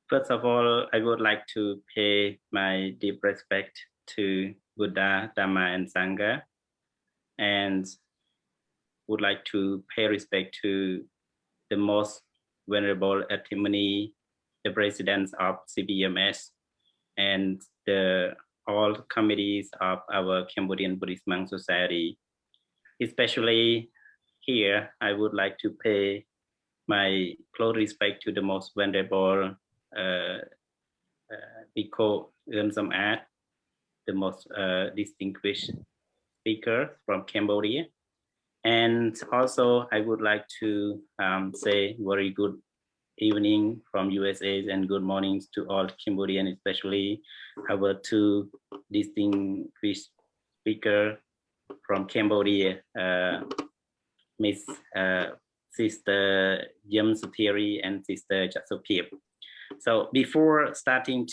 First of all, I would like to pay my deep respect to Buddha, Dhamma, and Sangha, and would like to pay respect to the most venerable Etimony, the presidents of CBMS, and all committees of our Cambodian Buddhist Monk Society. Especially here, I would like to pay my close respect to the most venerable Bhikkhu Samad, the most distinguished speaker from Cambodia. And also, I would like to say very good evening from USA and good mornings to all Cambodian, especially our two distinguished speakers from Cambodia, Miss Sister Yam Sutiri and Sister Chatsopip. So before starting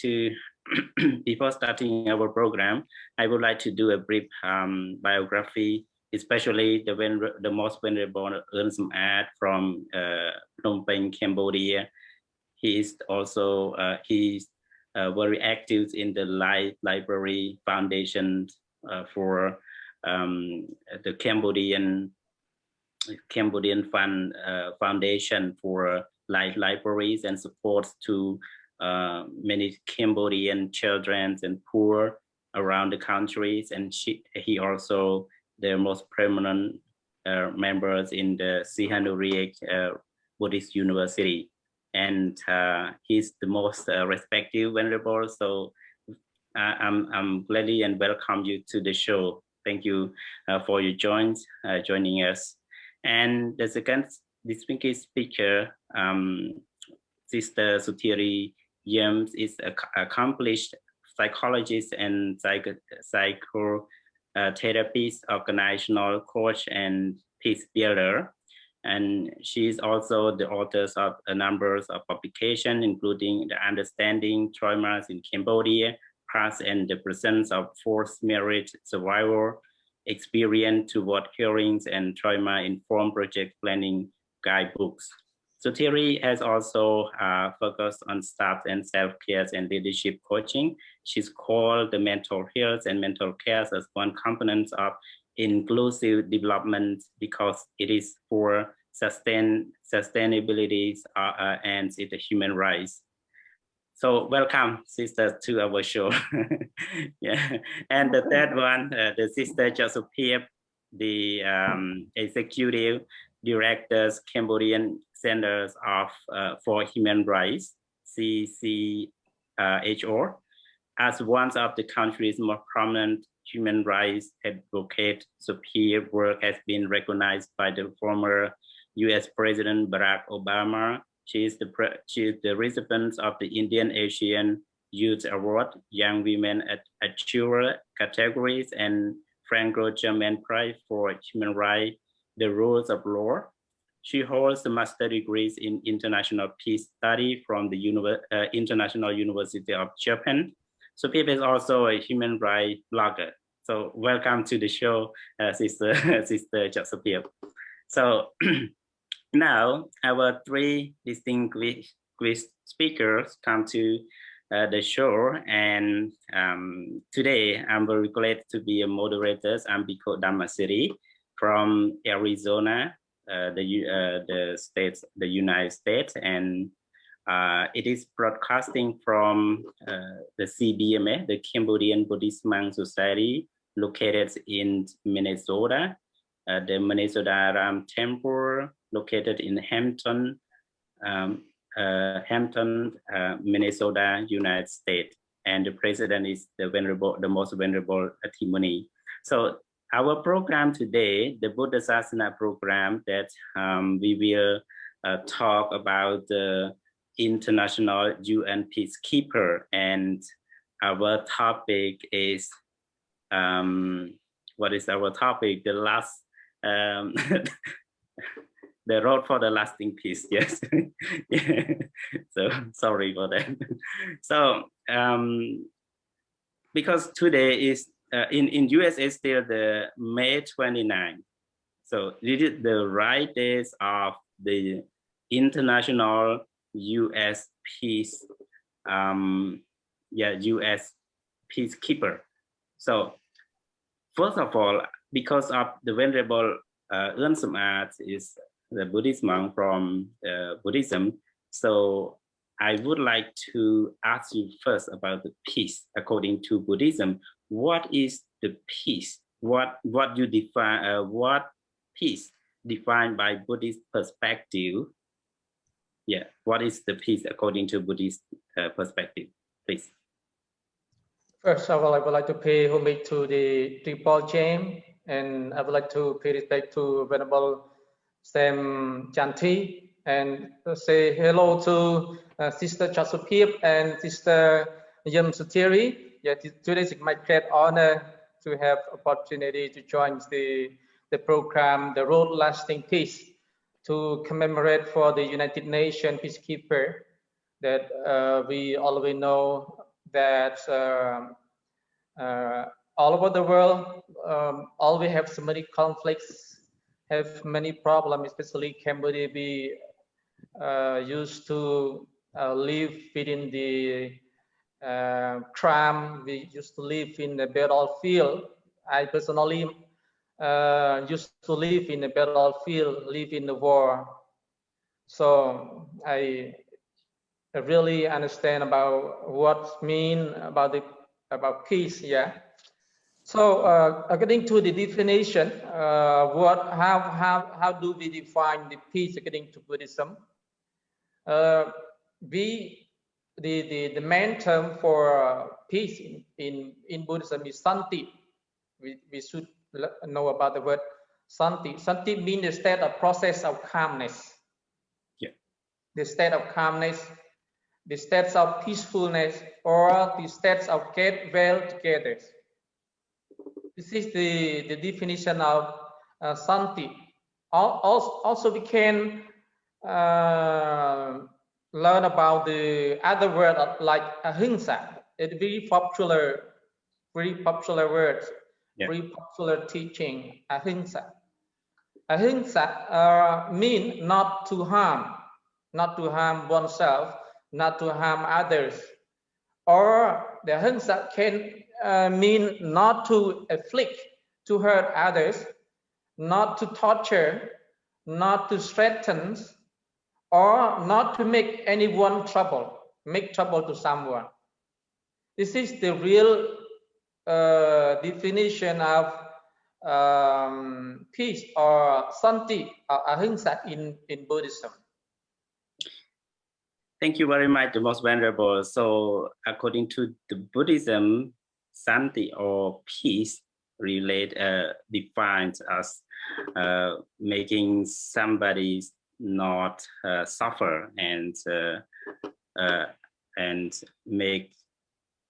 our program, I would like to do a brief biography, especially the most venerable Samad from Phnom Penh, Cambodia. He is also very active in the Library Foundation for the Cambodian Foundation for libraries and supports to many Cambodian children and poor around the countries. And he also the most prominent members in the Sihanoukville Buddhist University. And he's the most respected venerable. So I'm gladly and welcome you to the show. Thank you for your joining us. And the second distinguished speaker, Sister Sutiri Yams, is an accomplished psychologist and psychotherapist, organizational coach, and peace builder. And she is also the author of a number of publications, including The Understanding Traumas in Cambodia, Past and the Presence of Forced Marriage Survival, Experience Toward Hearings, and Trauma-Informed Project Planning Guidebooks. So Thierry has also focused on staff and self-care and leadership coaching. She's called the mental health and mental care as one component of inclusive development because it is for sustainability and it's a human rights. So welcome, sisters, to our show. Yeah, and the third one, the Sister Josephine, the executive directors, Cambodian Centers for Human Rights, CCHR, as one of the country's most prominent human rights advocate. Sophia work has been recognized by the former U.S. President Barack Obama. She is the recipient of the Indian Asian Youth Award, Young Women Achiever categories, and Franco-German Prize for Human Rights, the Rules of Law. She holds a master's degrees in international peace study from the International University of Japan. So Pip is also a human rights blogger. So welcome to the show, Sister Josephine. So now our three distinguished speakers come to the show, and today I'm very glad to be a moderator. I'm Bhikkhu Dhammasiri from Arizona, the United States, and it is broadcasting from the CBMS, the Cambodian Buddhist Monk Society, located in Minnesota, the Minnesota Ram Temple, located in Hampton, Minnesota, United States, and the president is the most venerable Etimony. So our program today, the Buddhasāsana program, that we will talk about the International UN Peacekeeper, and our topic is what is our topic? The last the road for the lasting peace. Yes. Yeah. So sorry for that. So because today is in USA still the May 29. So this is the right days of the International US Peace US Peacekeeper. So first of all, because of the Venerable Ern Sum-Art is the Buddhist monk from Buddhism, so I would like to ask you first about the peace according to Buddhism. What is the peace? What you define? What peace defined by Buddhist perspective? Yeah, what is the peace according to Buddhist perspective, please? First of all, I would like to pay homage to the Triple Gem, and I would like to pay respect to Venerable Sam Chanti, and say hello to Sister Chasupip and Sister Yum Sutiri. Yeah, today is my great honor to have opportunity to join the program, the Road Lasting Peace, to commemorate for the United Nations Peacekeeper. That we already know that all over the world, always have so many conflicts, have many problems, especially Cambodia. We used to live within the crime. We used to live in the battlefield. I personally used to live in the battlefield, live in the war. So I really understand about what mean about peace. Yeah. So according to the definition, how do we define the peace according to Buddhism? The main term for peace in Buddhism is santi. We should know about the word santi. Santi means the state of process of calmness. Yeah. The state of calmness, the states of peacefulness, or the states of get well together. This is the definition of santi. Also, we can learn about the other word like ahimsa. It's very popular word, yeah. very popular teaching. Ahimsa. Ahimsa mean not to harm oneself, not to harm others, or the ahimsa can mean not to afflict, to hurt others, not to torture, not to threaten, or not to make anyone make trouble to someone. This is the real definition of peace or santi or ahimsa in Buddhism. Thank you very much, the most venerable. So according to the Buddhism, santi or peace defines as making somebody not suffer and make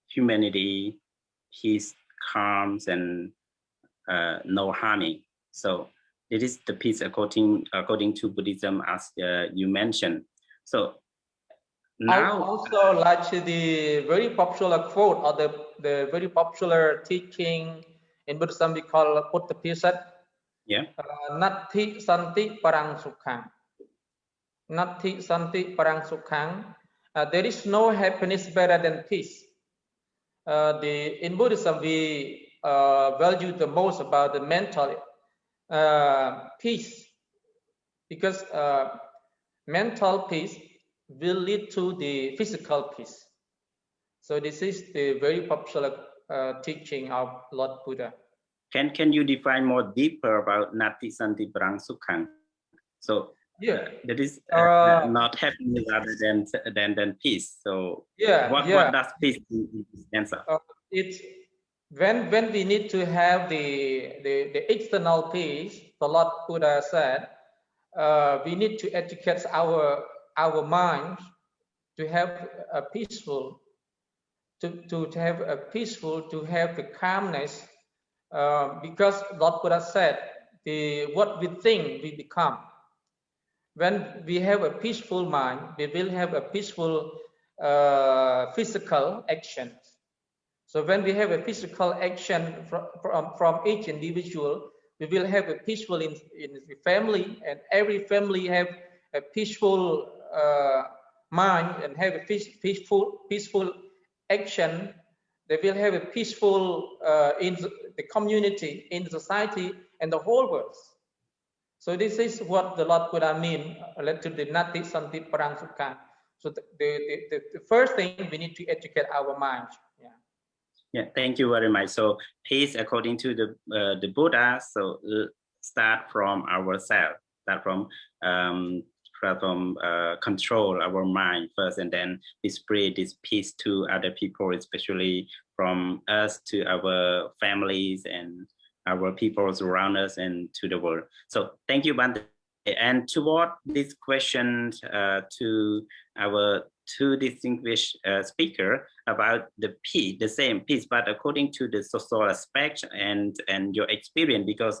humanity peace, calm, and no harming. So it is the peace according to Buddhism, as you mentioned. So now also like the very popular quote or the very popular teaching in Buddhism we call Buddhasāsana. Yeah. Natti santi parang sukhang. Natti santi parang sukhang. There is no happiness better than peace. In Buddhism we value the most about the mental peace, because mental peace will lead to the physical peace. So this is the very popular teaching of Lord Buddha. Can you define more deeper about Nati Santi Parang Sukhang? So yeah, that is not happiness rather than peace. So what does peace answer? It's when we need to have the external peace. The Lord Buddha said we need to educate our mind to have a peaceful, to have the calmness, because Lord Buddha said what we think we become. When we have a peaceful mind, we will have a peaceful physical action. So when we have a physical action from each individual, we will have a peaceful in the family, and every family have a peaceful mind and have a peaceful action, they will have a peaceful in the community, in the society, and the whole world. So this is what the Lord Buddha mean related to the Nati Santi Parang Sukha. So the first thing, we need to educate our mind. Yeah, thank you very much. So peace, according to the Buddha, so start from ourselves, start from control our mind first, and then we spread this peace to other people, especially from us to our families and our people around us and to the world. So thank you, Bante. And toward this question to our two distinguished speakers about the peace, the same peace, but according to the social aspect and your experience, because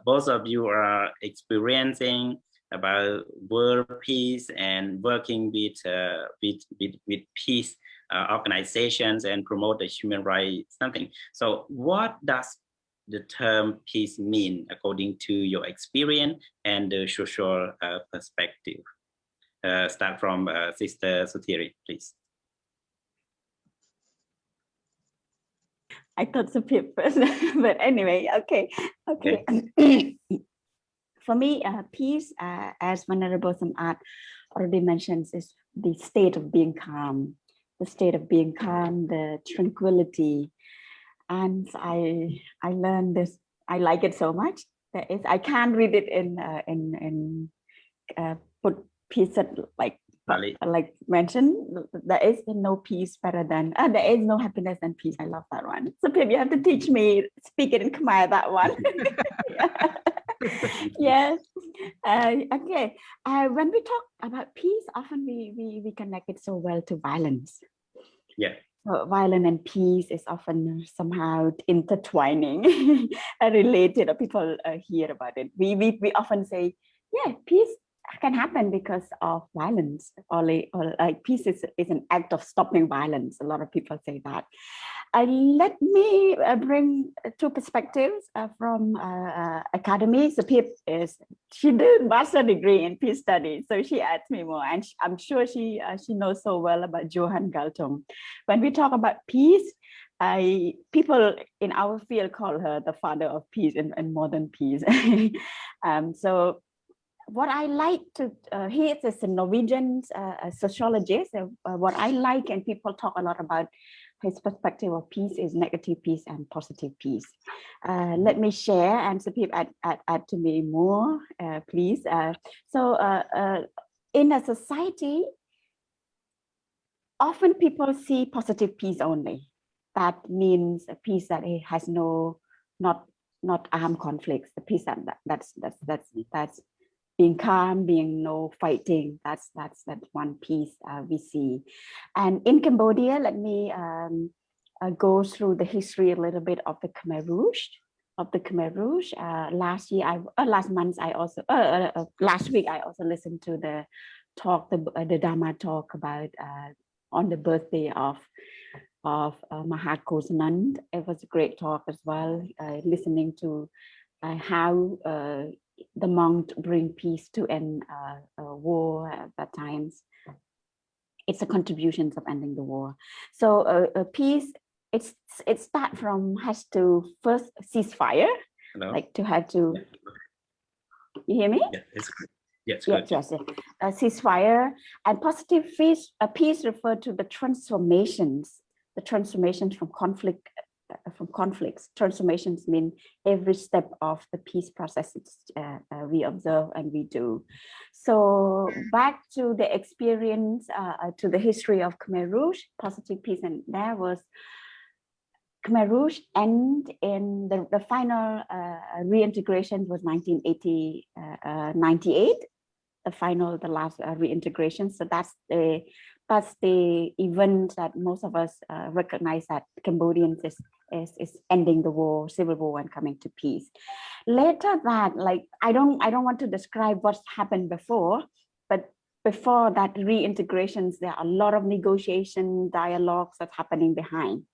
both of you are experiencing about world peace and working with peace organizations and promote the human rights something. So what does the term peace mean according to your experience and the social perspective? Start from Sister Sutiri, please. I thought Supir first, but anyway, okay. For me, peace, as Venerable Samat already mentions, is the state of being calm, the tranquility. And I learned this. I like it so much. I can't read it in put peace like mentioned. There is no peace better than there is no happiness than peace. I love that one. So Pip, you have to teach me speak it in Khmer, that one. Yes. Okay. When we talk about peace, often we connect it so well to violence. Yeah. So violence and peace is often somehow intertwining and related. Or people hear about it. We often say, yeah, peace can happen because of violence, or like peace is an act of stopping violence. A lot of people say that. Let me bring two perspectives from academy. So Pip she did master degree in peace studies, so she adds me more, and I'm sure she knows so well about Johan Galtung. When we talk about peace, people in our field call her the father of peace and modern peace. So what I like to, he is a Norwegian sociologist. What I like, and people talk a lot about his perspective of peace, is negative peace and positive peace. Let me share, and so people add to me more, please. In a society, often people see positive peace only. That means a peace that it has not armed conflicts. The peace that's being calm, being no fighting. That's one piece we see. And in Cambodia, let me go through the history a little bit of the Khmer Rouge. Last week I also listened to the talk, the Dharma talk about on the birthday of Mahat Kosanand. It was a great talk as well. Listening to how the monk bring peace to end war at that times. It's the contributions of ending the war. So peace, it start from has to first cease fire. Hello? Like to have to. You hear me? Yeah, it's good. Yes, yes. Ceasefire and positive peace refer to the transformations from conflict. From conflicts. Transformations mean every step of the peace process we observe and we do. So back to the experience, to the history of Khmer Rouge, positive peace, and there was Khmer Rouge, and in the final reintegration was 1998. The last reintegration. So that's the event that most of us recognize, that Cambodians is ending the war, civil war, and coming to peace. Later that, like, I don't want to describe what's happened before, but before that reintegrations, there are a lot of negotiation, dialogues that's happening behind.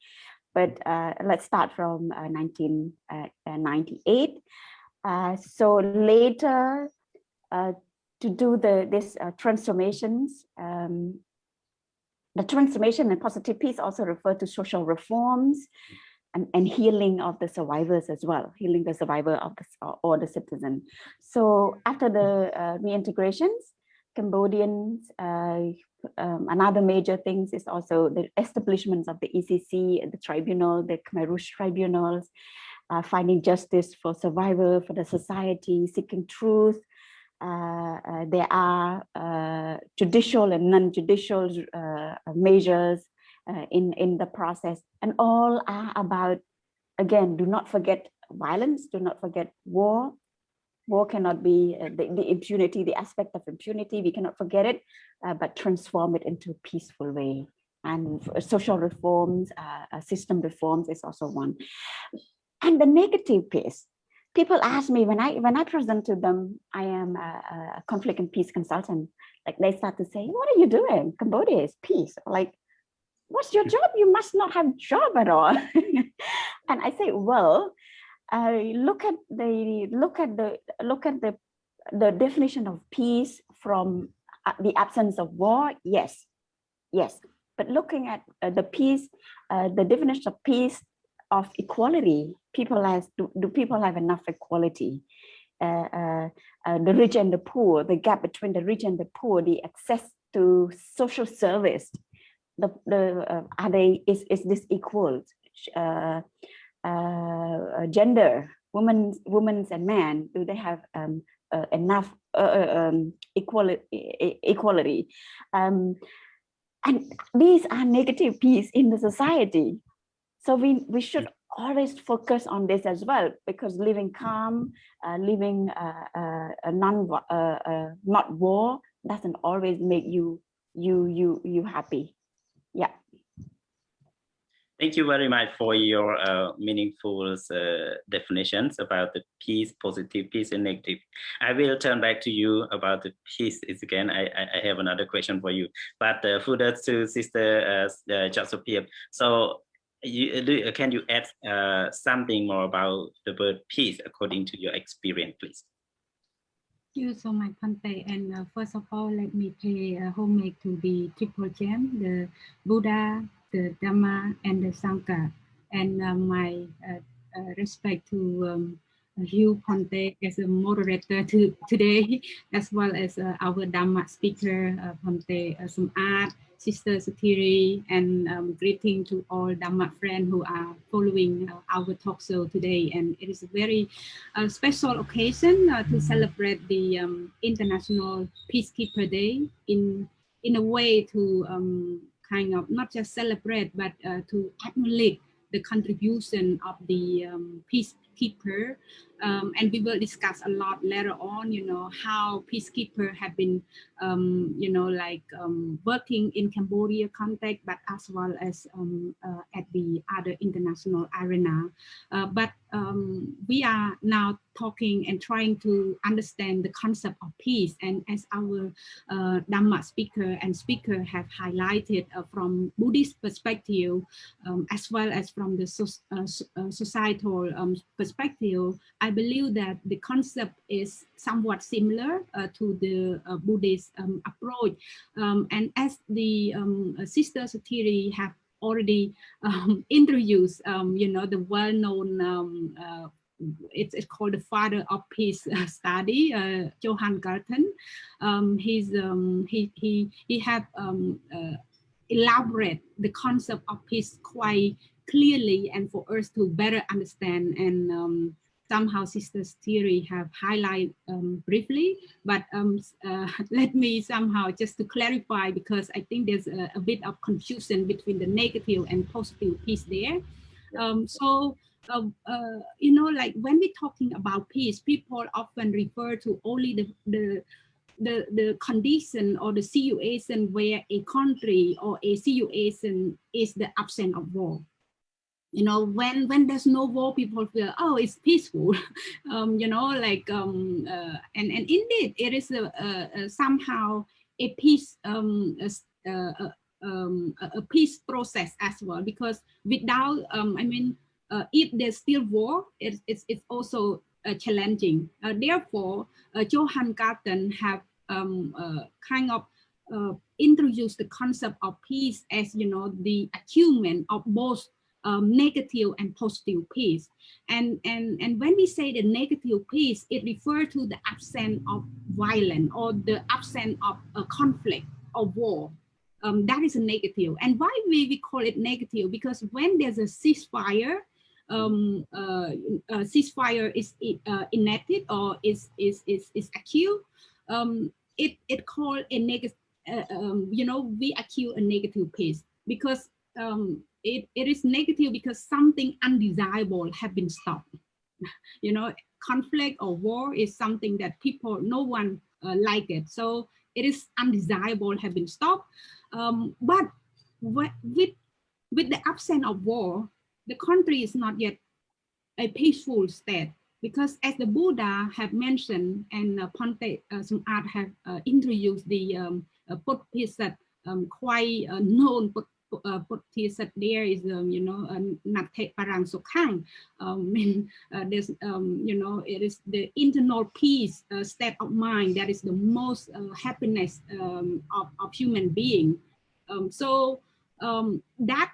But let's start from 1998. So later, to do this transformations. The transformation and positive peace also refer to social reforms and healing of the survivors as well, healing the survivor of or the citizen. So after the reintegrations, Cambodians, another major things is also the establishment of the ECC, the tribunal, the Khmer Rouge tribunals, finding justice for survivor, for the society, seeking truth. There are judicial and non-judicial measures in the process, and all are about, again, do not forget violence, do not forget war. War cannot be the impunity, the aspect of impunity, we cannot forget it, but transform it into a peaceful way. And social reforms, system reforms is also one. And the negative piece, people ask me when I present to them, I am a conflict and peace consultant, like they start to say, what are you doing? Cambodia is peace. Like, what's your job? You must not have a job at all. And I say, well, look at the definition of peace from the absence of war. Yes, but looking at the peace, the definition of peace of equality, do people have enough equality? The rich and the poor, the gap between the rich and the poor, the access to social service, is this equal? Gender, women and men, do they have enough equality? And these are negative peace in the society. So we should always focus on this as well, because living calm, living not war doesn't always make you happy. Yeah. Thank you very much for your meaningful definitions about the peace, positive peace and negative. I will turn back to you about the peace. Again, I have another question for you, but further to Sister Sophia. So can you add something more about the word peace according to your experience, please? Thank you so much, Pante. And first of all, let me pay homage to the triple gem, the Buddha, the Dhamma, and the Sangha. And my respect to you, Pante, as a moderator today, as well as our Dhamma speaker, Pante Sumat, Sister Satiri, and greeting to all Dhamma friends who are following our talk show today. And it is a very special occasion to celebrate the International Peacekeeper Day in a way to kind of not just celebrate, but to acknowledge the contribution of the peacekeeper. And we will discuss a lot later on, how peacekeepers have been, working in Cambodia context, but as well as at the other international arena. But we are now talking and trying to understand the concept of peace. And as our Dhamma speaker have highlighted from Buddhist perspective, as well as from the societal perspective, I believe that the concept is somewhat similar to the Buddhist approach. And as the Sister Satiri have already introduced, the well-known, it's called the father of peace study, Johann Galton. He have elaborate the concept of peace quite clearly and for us to better understand. And somehow Sister Satiri have highlighted briefly, but let me somehow just to clarify, because I think there's a bit of confusion between the negative and positive peace there. Like when we're talking about peace, people often refer to only the condition or the situation where a country or a situation is the absence of war. When there's no war, people feel, oh, it's peaceful, and indeed it is somehow a peace, a peace process as well, because without, if there's still war, it's also challenging. Therefore, Johann Galton have kind of introduce the concept of peace as, you know, the achievement of both negative and positive peace. And when we say the negative peace, it refers to the absence of violence or the absence of a conflict or war. That is a negative. And why we call it negative? Because when there's a ceasefire, ceasefire is enacted or is accused, it called a negative. You know, we accuse a negative peace because it is negative because something undesirable have been stopped. You know, conflict or war is something that people, no one like it. So it is undesirable have been stopped. But with the absence of war, the country is not yet a peaceful state, because as the Buddha have mentioned, and Ponte Sumat have introduced the Buddhasāsana, quite known Buddhasāsana. There is, you know, Natte Parang Sukhang. There's, you know, it is the internal peace state of mind that is the most happiness of human being. So that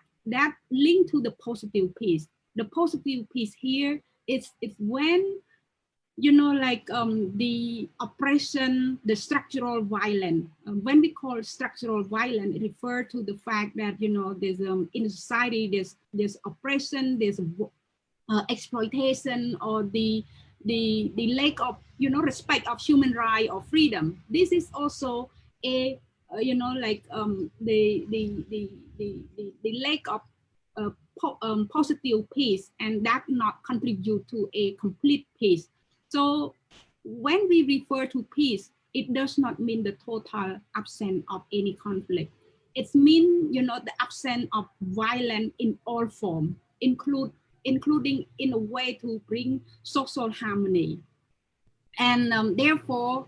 linked to the positive peace. The positive peace here is when, you know, like the oppression, the structural violence. When we call structural violence, it refers to the fact that, you know, there's in society there's oppression, there's exploitation, or the lack of, you know, respect of human rights or freedom. This is also a you know, like the lack of positive peace, and that not contribute to a complete peace. So when we refer to peace, it does not mean the total absence of any conflict. It means, you know, the absence of violence in all forms, including in a way to bring social harmony. And therefore,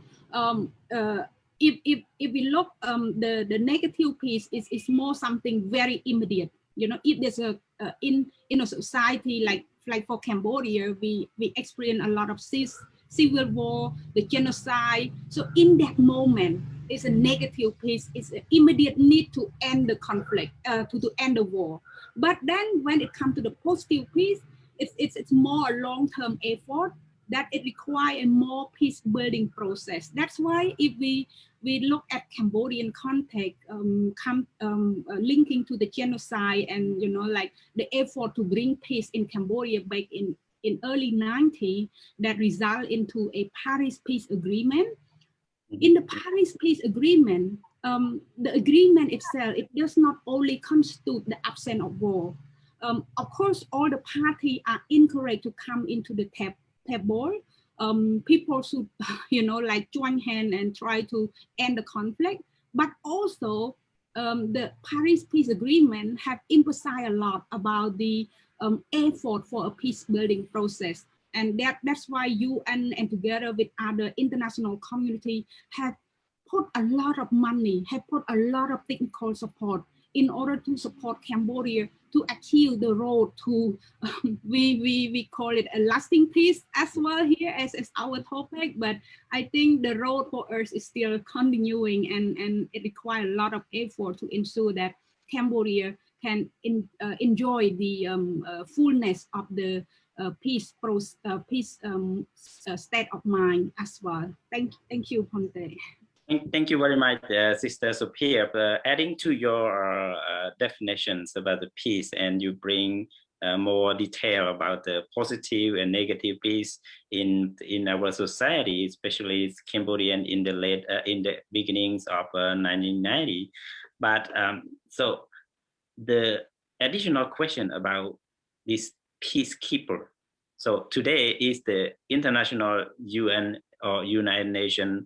if we look, the negative piece is more something very immediate. You know, if there's a in a society like for Cambodia, we experience a lot of civil war, the genocide. So in that moment, it's a negative piece. It's an immediate need to end the conflict, to end the war. But then when it comes to the positive piece, it's more a long-term effort that it requires a more peace building process. That's why if we look at Cambodian context, linking to the genocide and, you know, like the effort to bring peace in Cambodia back in early 90s, that result into a Paris Peace Agreement. In the Paris Peace Agreement, the agreement itself, it does not only constitute the absence of war. Of course, all the parties are encouraged to come into the table. People should, you know, like join hands and try to end the conflict. But also, the Paris Peace Agreement have emphasized a lot about the effort for a peace building process. And that's why UN and together with other international community have put a lot of money, have put a lot of technical support in order to support Cambodia to achieve the road to, we call it a lasting peace as well here as our topic. But I think the road for us is still continuing, and it requires a lot of effort to ensure that Cambodia can enjoy the fullness of the peace state of mind as well. Thank you, Ponte. Thank you very much, Sister Sophia, for adding to your definitions about the peace, and you bring more detail about the positive and negative peace in our society, especially Cambodian in the beginnings of 1990. But so the additional question about this peacekeeper. So today is the International UN or United Nations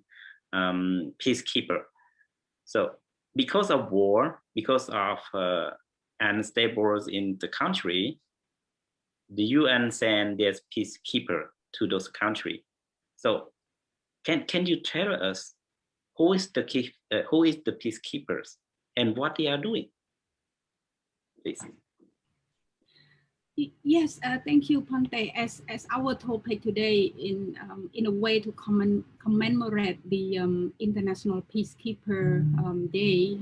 peacekeeper. So because of war, because of unstable in the country, the UN send their peacekeeper to those countries. So can you tell us who is the peacekeepers and what they are doing, please? Yes, thank you, Pante. As our topic today, in a way to commemorate the International Peacekeeper Day,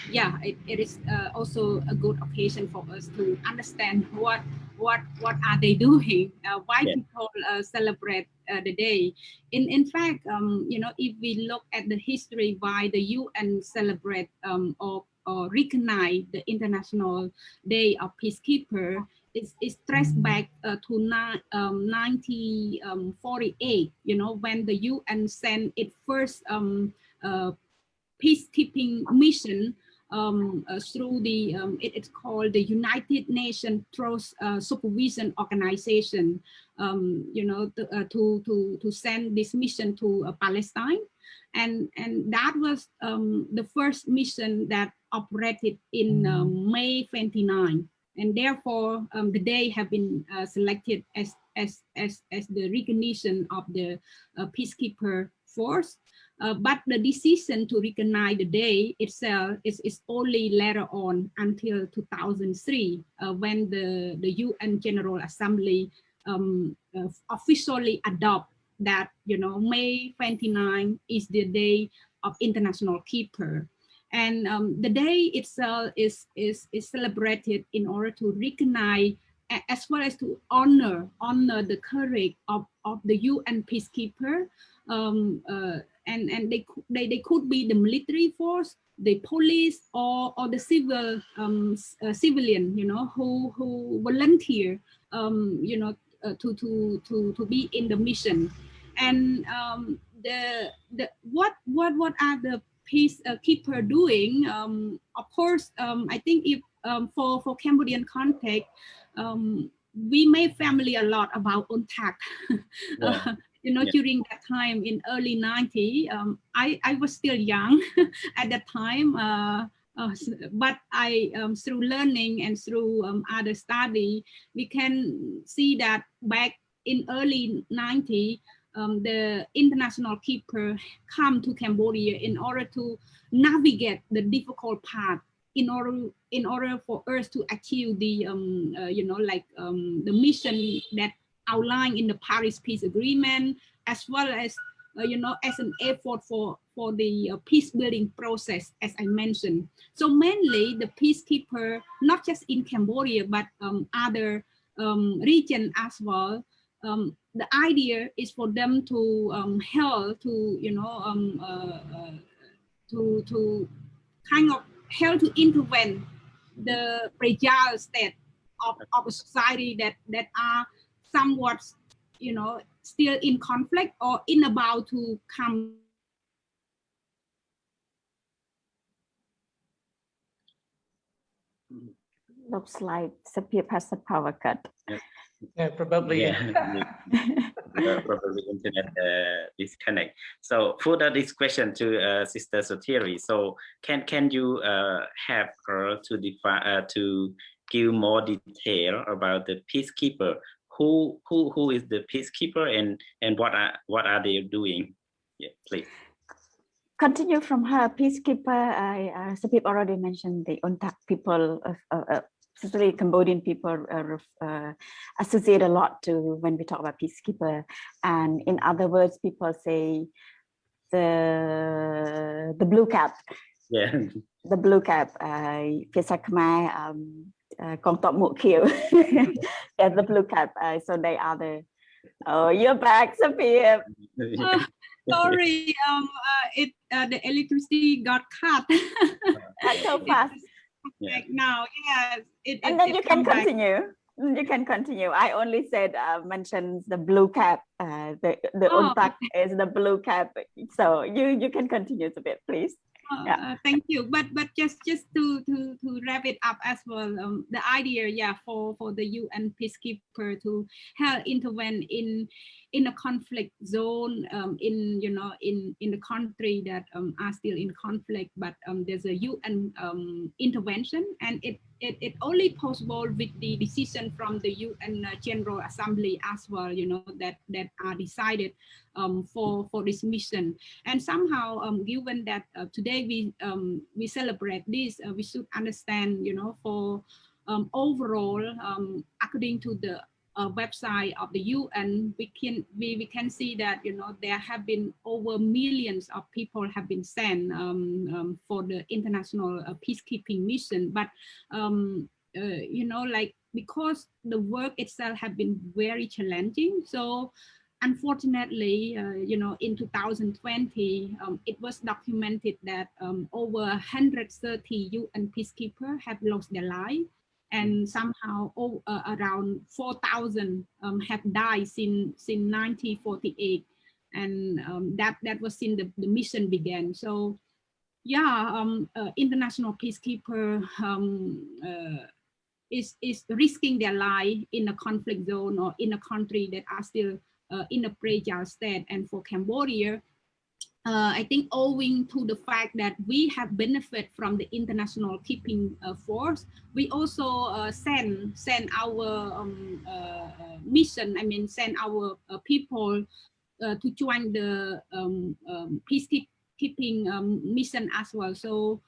yeah, it is also a good occasion for us to understand what are they doing, why Yeah. people celebrate the day. In fact, you know, if we look at the history why the UN celebrate or recognize the International Day of Peacekeeper, it's traced back to 1948, you know, when the UN sent its first peacekeeping mission through the it's called the United Nations Trust Supervision Organization, you know, to send this mission to Palestine, and that was the first mission that operated in May 29. And therefore, the day have been selected as the recognition of the peacekeeper force. But the decision to recognize the day itself is only later on, until 2003, when the UN General Assembly officially adopt that, you know, May 29 is the day of International Keeper. And the day itself is celebrated in order to recognize, as well as to honor the courage of the UN peacekeeper. And they could be the military force, the police, or the civilian, you know, who volunteer, you know, to be in the mission. And what are the peacekeeper doing? Of course, I think if for Cambodian context, we made family a lot about UNTAC. Yeah. You know, during that time in early 90s, I was still young at that time, but I through learning and through other study, we can see that back in early 90s, the International Keeper come to Cambodia in order to navigate the difficult path, in order for us to achieve the you know, like the mission that outlined in the Paris Peace Agreement, as well as you know, as an effort for the peace building process, as I mentioned. So mainly the peacekeeper, not just in Cambodia, but other region as well. The idea is for them to help to, you know, to kind of help to intervene the fragile state of a society that are somewhat, you know, still in conflict or in about to come. Looks like Sapir has a power cut. Yeah, probably. Yeah. Probably internet disconnect. So further this question to Sister Sotiri. So can you have her to define to give more detail about the peacekeeper? Who is the peacekeeper, and what are they doing? Yeah, please. Continue from her. Peacekeeper, Sapir already mentioned the UNTAC people, especially Cambodian people, associate a lot to when we talk about peacekeeper. And in other words, people say the blue cap. Yeah. The blue cap.ភាសាខ្មែរកងទ័ពមួកខៀវ That's the blue cap. So they are the. Oh, you're back, Sapir. Sorry, the electricity got cut. That's so fast. Like now, yes. And then you can continue. You can continue. I only said mentions the blue cap. The UNTAC is the blue cap. So you can continue a bit, please. Thank you. But just to wrap it up as well, the idea, yeah, for the UN peacekeeper to help intervene in a conflict zone, in, you know, in the country that are still in conflict, but there's a UN intervention, and it only possible with the decision from the UN General Assembly as well, you know, that are decided for this mission. And somehow, given that today we celebrate this, we should understand, you know, overall, according to the website of the UN, we can see that there have been over millions of people have been sent for the international peacekeeping mission, but like, because the work itself have been very challenging, so unfortunately, in 2020, it was documented that over 130 UN peacekeepers have lost their life, and somehow around 4,000 have died since 1948, and that was since the mission began. So yeah, international peacekeeper is risking their life in a conflict zone or in a country that are still in a fragile state. And for Cambodia, I think owing to the fact that we have benefit from the international keeping force, we also send our mission. I mean, send our people to join the peacekeeping mission as well. So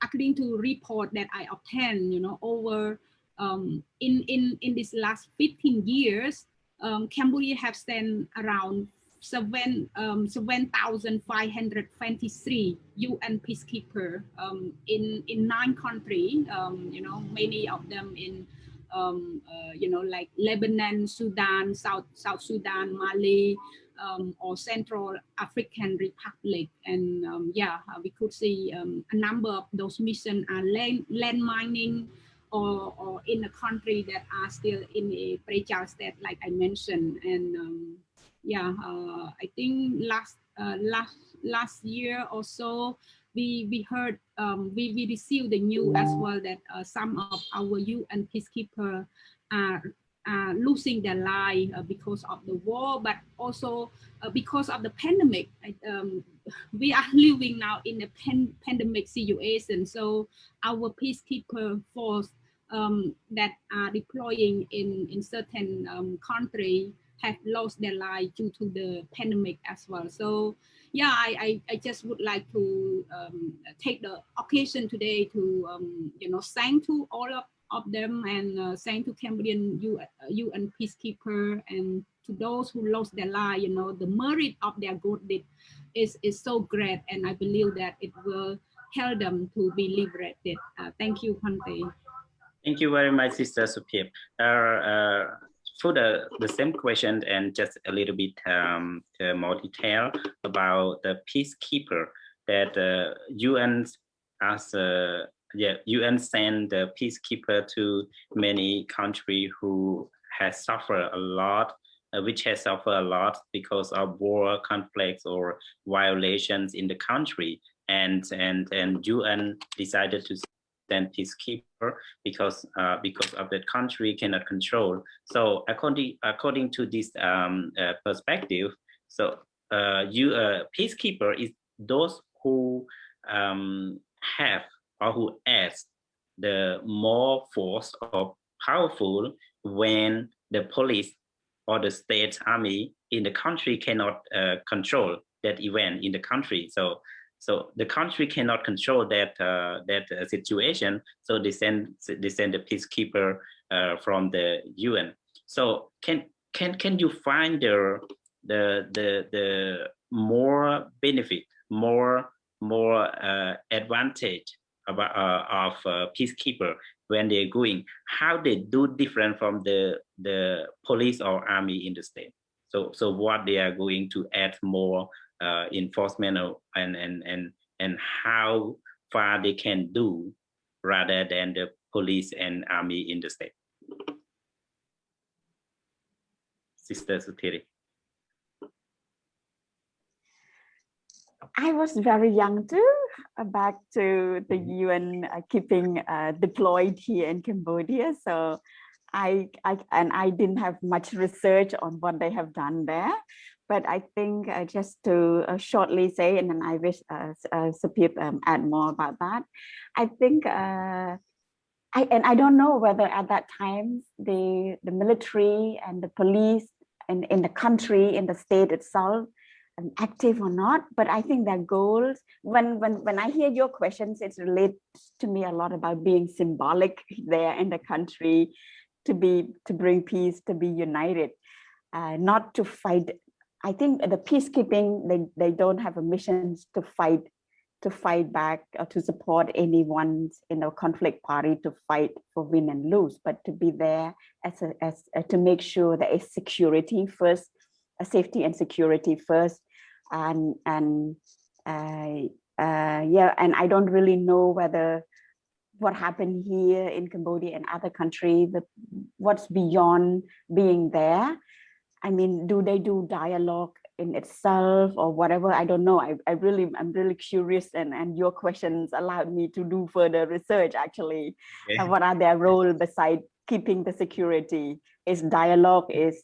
according to report that I obtained, over in this last 15 years, Cambodia have sent around 7,523 UN peacekeeper in 9 countries. Many of them in like Lebanon, Sudan, South Sudan, Mali, or Central African Republic, and we could see a number of those missions are land mining or in a country that are still in a fragile state, like I mentioned. And I think last year or so, we heard we received the news as well that some of our UN peacekeepers are losing their life because of the war, but also because of the pandemic. We are living now in a pandemic situation, so our peacekeeper force that are deploying in certain countries have lost their life due to the pandemic as well. So yeah, I just would like to take the occasion today to thank to all of them, and thank to Cambodian UN peacekeeper, and to those who lost their life. The merit of their good deed is so great, and I believe that it will help them to be liberated. Thank you, Bhante. Thank you very much, Sister Supip. For the same question and just a little bit more detail about the peacekeeper that UN UN send the peacekeeper to many countries who has suffered a lot, which has suffered a lot because of war, conflicts, or violations in the country, and UN decided to send peacekeeper because of that country cannot control. So according to this perspective, so peacekeeper is those who have or who adds the more force or powerful when the police or the state army in the country cannot control that event in the country. So the country cannot control that situation. So they send the peacekeeper from the UN. So can you find the more benefit, more advantage of peacekeeper when they're going? How they do different from the police or army in the state? So what they are going to add more enforcement and how far they can do rather than the police and army in the state. Sister Sutiri. I was very young too, back to the UN keeping deployed here in Cambodia. So I didn't have much research on what they have done there. But I think just to shortly say, and then I wish Supip add more about that. I think, I don't know whether at that time the military and the police in the country, in the state itself, active or not, but I think their goals, when I hear your questions, it relates to me a lot about being symbolic there in the country, to bring peace, to be united, not to fight. I think the peacekeeping, they don't have a mission to fight back or to support anyone in a conflict party to fight for win and lose, but to be there as to make sure there is security first, safety and security first, and yeah, and I don't really know whether what happened here in Cambodia and other countries, what's beyond being there. I mean, do they do dialogue in itself or whatever? I don't know. I'm really curious, and your questions allowed me to do further research actually. Okay. What are their role besides keeping the security? Is dialogue is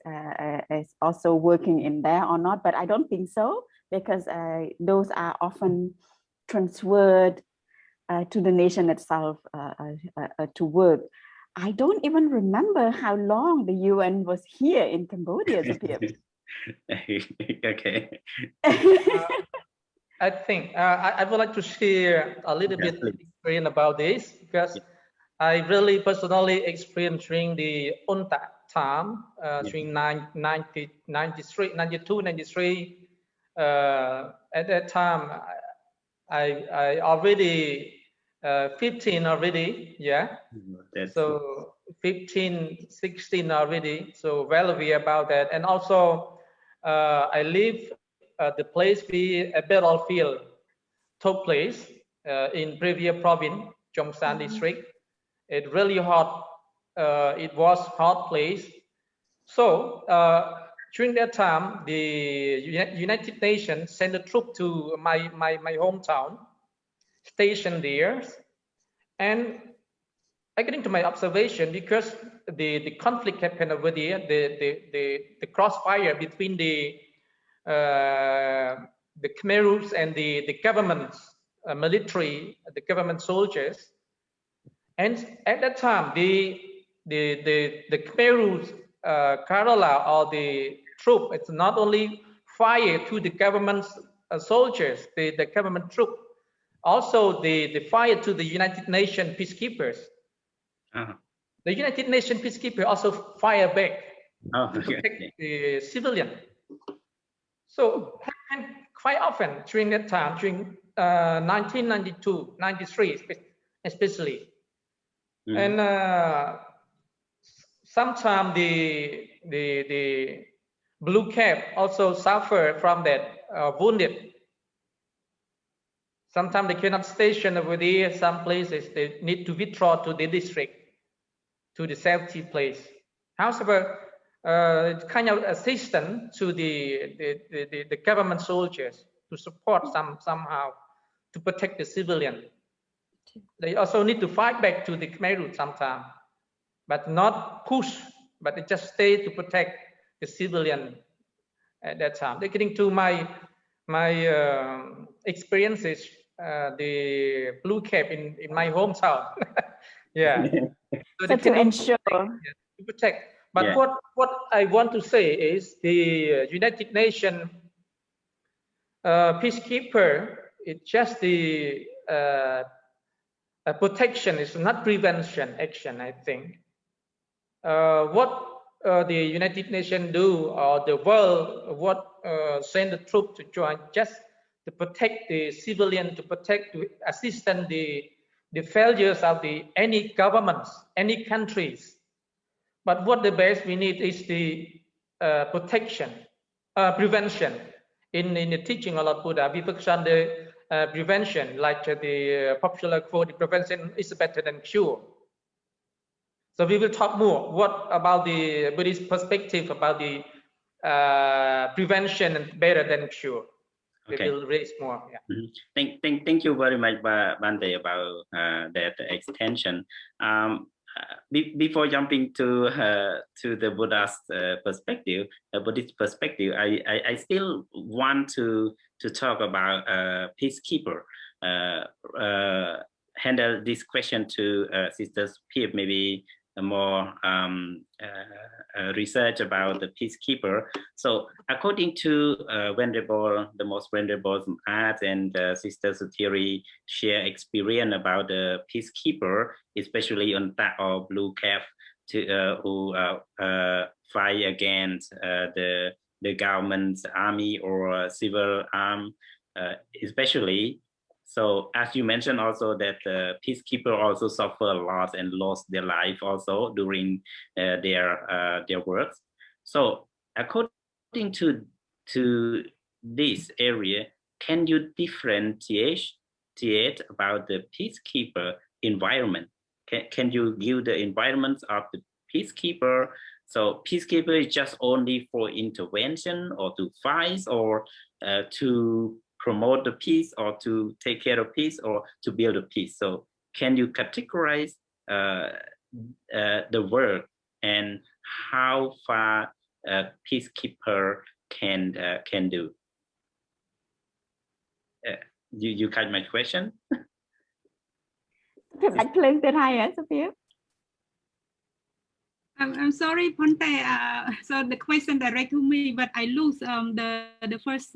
also working in there or not? But I don't think so, because those are often transferred to the nation itself to work. I don't even remember how long the UN was here in Cambodia. Okay. I think I would like to share a little bit experience about this, because I really personally experienced during the UNTA time, during 93, 92, 93. At that time, I already 15 already, yeah. So 15, 16 already. So well aware about that. And also, I live the place where a battlefield took place in Previa province, Chongsan district. It really hot. It was hot place. So during that time, the United Nations sent a troop to my hometown, stationed there, and according to my observation, because the conflict happened over there, the crossfire between the Khmerus and the government military, the government soldiers, and at that time the Khmerus Kerala, or the troop, it's not only fire to the government soldiers, the government troop, also the fire to the United Nations peacekeepers. The United Nations peacekeeper also fire back to protect the civilian. So happened quite often during that time, during 1992, 93 especially. And sometimes the blue cap also suffer from that, wounded. Sometimes they cannot station over there. Some places they need to withdraw to the district, to the safety place. However, kind of assistance to the government soldiers to support somehow to protect the civilian. They also need to fight back to the Khmer sometimes, but not push, but they just stay to protect the civilian at that time. According to my experiences, the blue cap in my hometown. Yeah. So to ensure to protect. But what I want to say is the United Nations peacekeeper, it's just the protection, is not prevention action, I think. What the United Nations do, or the world, what send the troops to join, just to protect the civilian, to protect, to assist the failures of any governments, any countries. But what the best we need is the protection, prevention. In the teaching of Lord Buddha, we focus on the prevention, like the popular quote, prevention is better than cure. So we will talk more. What about the Buddhist perspective about the prevention and better than cure? Okay. We will raise more. Yeah. Thank you very much, Bante, about that extension. Before jumping to the Buddha's perspective, Buddhist perspective, I still want to talk about peacekeeper. Handle this question to Sister Pip, maybe more research about the peacekeeper. So according to the most venerable Art and Sister Sutiri share experience about the peacekeeper, especially on that or blue cap who fight against the government's army or civil arm, especially. So as you mentioned also that the peacekeeper also suffer a lot and lost their life also during their works. So according to this area, can you differentiate about the peacekeeper environment? Can you give the environment of the peacekeeper? So peacekeeper is just only for intervention or to fight or to promote the peace or to take care of peace or to build a peace. So can you categorize the work and how far a peacekeeper can do? You catch my question? I'm sorry, Ponte. So the question direct to me, but I lose the first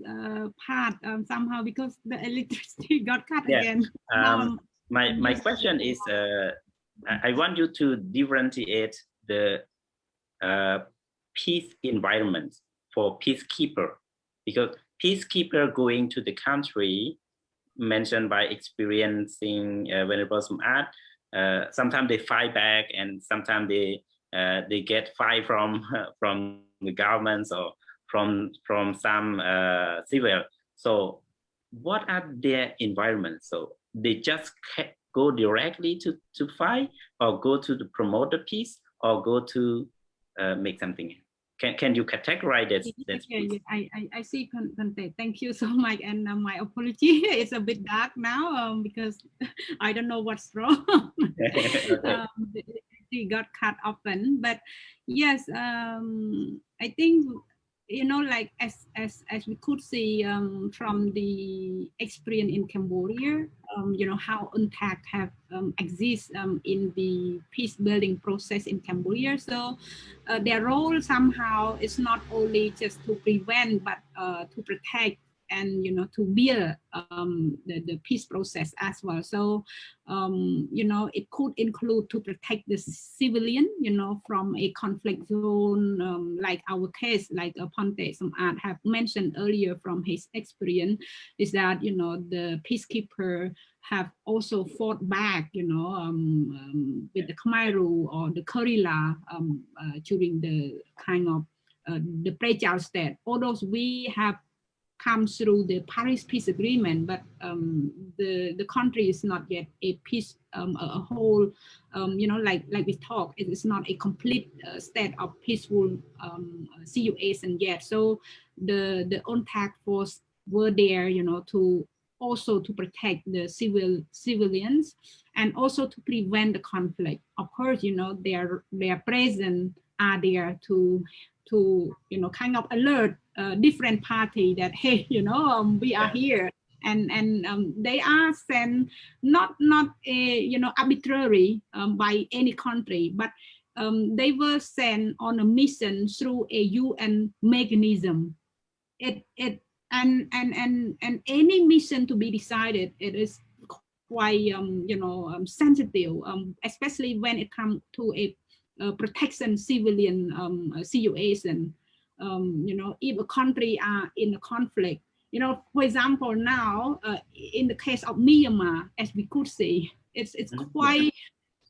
part somehow because the electricity got cut again. My question is, I want you to differentiate the peace environment for peacekeeper, because peacekeeper going to the country mentioned by experiencing Venerable Art, sometimes they fight back and sometimes they get fight from the governments or from some civil. So what are their environments? So they just go directly to fight or go to promote the peace or go to make something? Can you categorize that? I see, Conte. Thank you so much. And my apology, it's a bit dark now because I don't know what's wrong. It got cut often, but yes, I think, you know, like as we could see from the experience in Cambodia, you know, how UNTAC have exist in the peace building process in Cambodia. So their role somehow is not only just to prevent, but to protect and, you know, to build the peace process as well. So, you know, it could include to protect the civilian, you know, from a conflict zone, like our case, like Ponte Samad have mentioned earlier from his experience, is that, you know, the peacekeeper have also fought back, you know, with the Khmer Rouge or the guerrilla during the kind of the pre-Chao state. All those we have come through the Paris Peace Agreement, but the country is not yet a peace, a whole, you know, like we talked, it is not a complete state of peaceful situation yet. So the UNTAC force were there, you know, to also to protect the civilians and also to prevent the conflict. Of course, you know, their presence are there to you know, kind of alert different party that, hey, you know, we are here, and they are sent not a, you know, arbitrary by any country, but they were sent on a mission through a UN mechanism. And any mission to be decided, it is quite you know, sensitive, especially when it comes to a protection civilian situation. You know, if a country are in a conflict, you know, for example, now in the case of Myanmar, as we could see, it's quite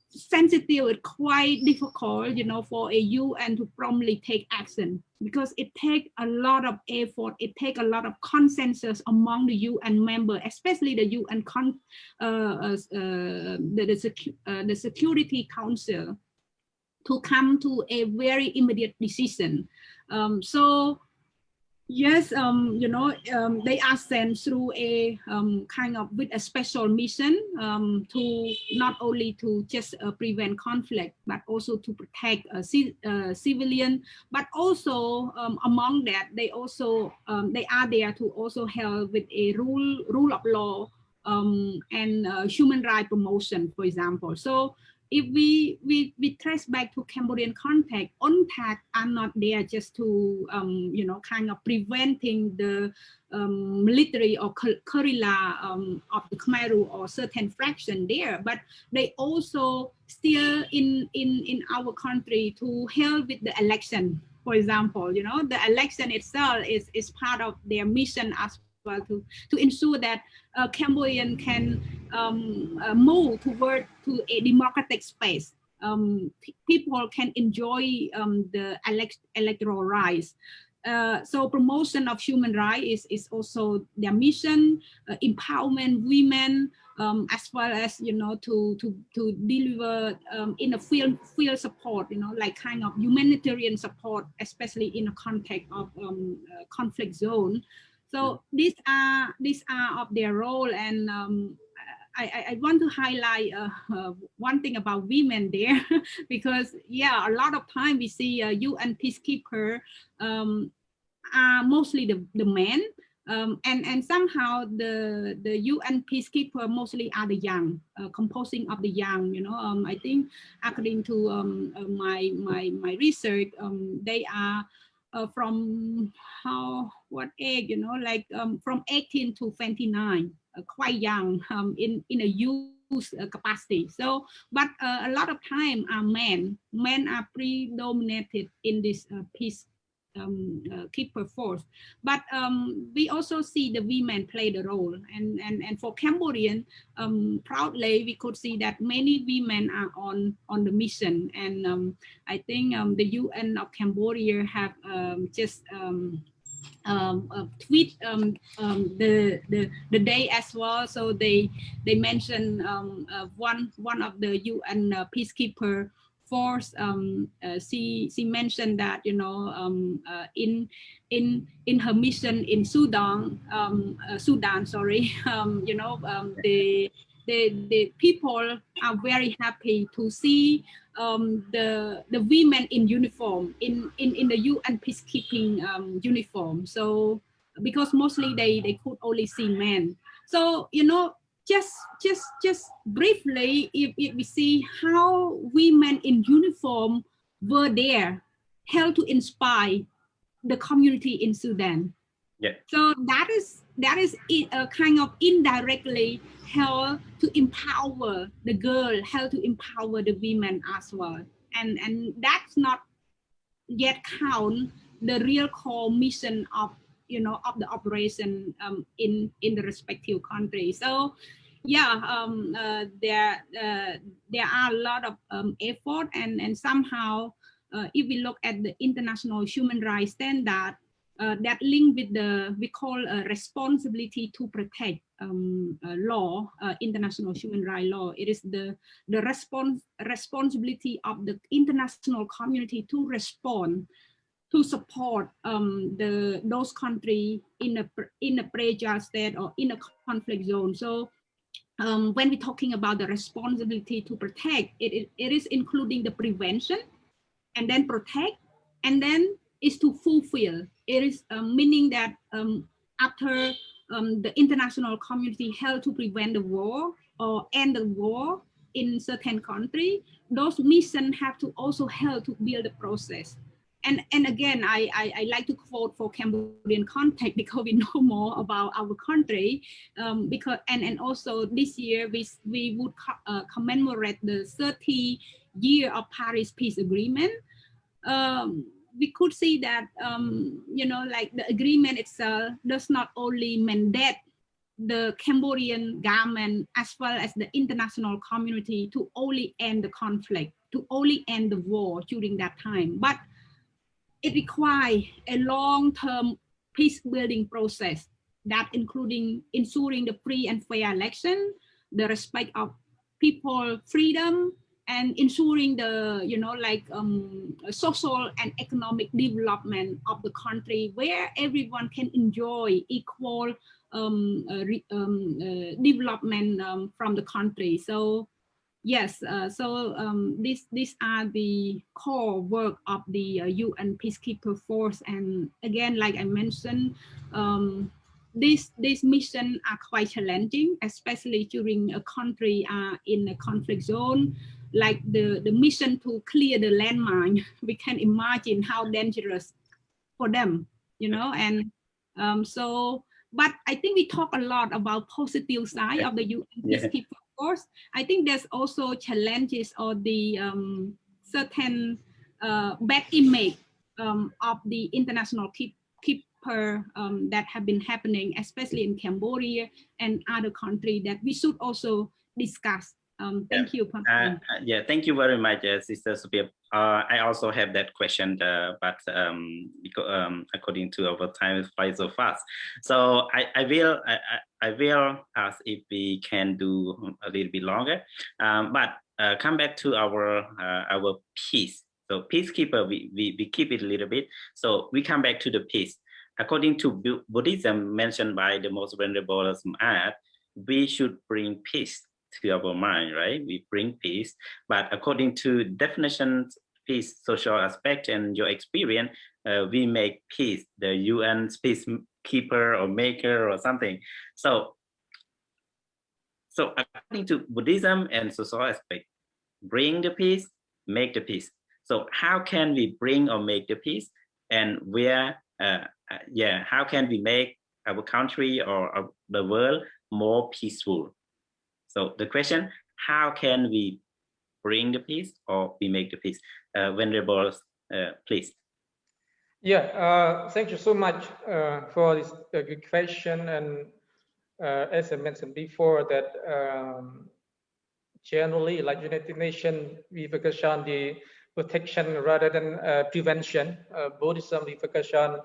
sensitive, it's quite difficult, you know, for a UN to promptly take action, because it takes a lot of effort, it takes a lot of consensus among the UN member, especially the UN the Security Council, to come to a very immediate decision. So yes, you know, they are sent through a kind of with a special mission to not only to just prevent conflict, but also to protect civilian, but also among that, they also they are there to also help with a rule of law and human rights promotion, for example. So if we trace back to Cambodian context, UNTAC are not there just to kind of preventing the military or guerrilla of the Khmer Rouge or certain fraction there, but they also still in our country to help with the election. For example, the election itself is part of their mission as well to ensure that Cambodian can move toward to a democratic space. People can enjoy the electoral rights. So promotion of human rights is also their mission, empowerment women, as well as to deliver in a field support, like kind of humanitarian support, especially in a context of conflict zone. So these are of their role, and I want to highlight one thing about women there, because a lot of time we see UN Peacekeeper are mostly the men, and somehow the UN Peacekeeper mostly are the young, composing of the young. I think according to my research, they are from what age, like from 18 to 29, quite young, in a youth capacity. So, but a lot of time are men are predominated in this peacekeeper force, but we also see the women play the role, and for Cambodian, proudly we could see that many women are on the mission, and I think the UN of Cambodia have just tweet the day as well. So they mentioned one of the UN peacekeeper force. She mentioned that in her mission in Sudan, the people are very happy to see the women in uniform in the UN peacekeeping uniform. So because mostly they could only see men. So just briefly, if we see how women in uniform were there, helped to inspire the community in Sudan. Yeah. So that is kind of indirectly help to empower the girl, help to empower the women as well. And that's not yet count the real core mission of of the operation in the respective country. So there are a lot of effort, and somehow if we look at the international human rights standard, that link with we call responsibility to protect law, international human rights law. It is the responsibility of the international community to respond, to support those countries in a fragile state or in a conflict zone. So when we're talking about the responsibility to protect, it is including the prevention, and then protect, and then is to fulfill. It is meaning that after the international community help to prevent the war or end the war in certain country, those missions have to also help to build the process. And again, I like to quote for Cambodian context, because we know more about our country, because and also this year we would commemorate the 30 year of Paris Peace Agreement. We could see that like the agreement itself does not only mandate the Cambodian government as well as the international community to only end the conflict, to only end the war during that time, but it requires a long-term peace building process that including ensuring the free and fair election, the respect of people freedom, and ensuring the social and economic development of the country, where everyone can enjoy equal development from the country. So yes, these are the core work of the UN Peacekeeper Force. And again, like I mentioned, these missions are quite challenging, especially during a country in a conflict zone, like the mission to clear the landmine. We can imagine how dangerous for them, you know. And so, but I think we talk a lot about positive side of the UN Peacekeeper Force. I think there's also challenges or the certain bad image of the international keeper that have been happening, especially in Cambodia and other countries, that we should also discuss. Thank you. Yeah, thank you very much, Sister Sophia. I also have that question, but because, according to our time is quite so fast. So I will ask if we can do a little bit longer. But come back to our peace. So peacekeeper, we keep it a little bit. So we come back to the peace. According to Buddhism mentioned by the most venerable Art, we should bring peace to our mind, right? We bring peace, but according to definitions, peace, social aspect, and your experience, we make peace, the UN peacekeeper or maker or something. So according to Buddhism and social aspect, bring the peace, make the peace. So how can we bring or make the peace, and where, how can we make our country or the world more peaceful? So the question, how can we bring the peace or we make the peace? Venerable, please. Yeah, thank you so much for this good question. And as I mentioned before, that generally, like United Nations, we focus on the protection rather than prevention. Buddhism, we focus on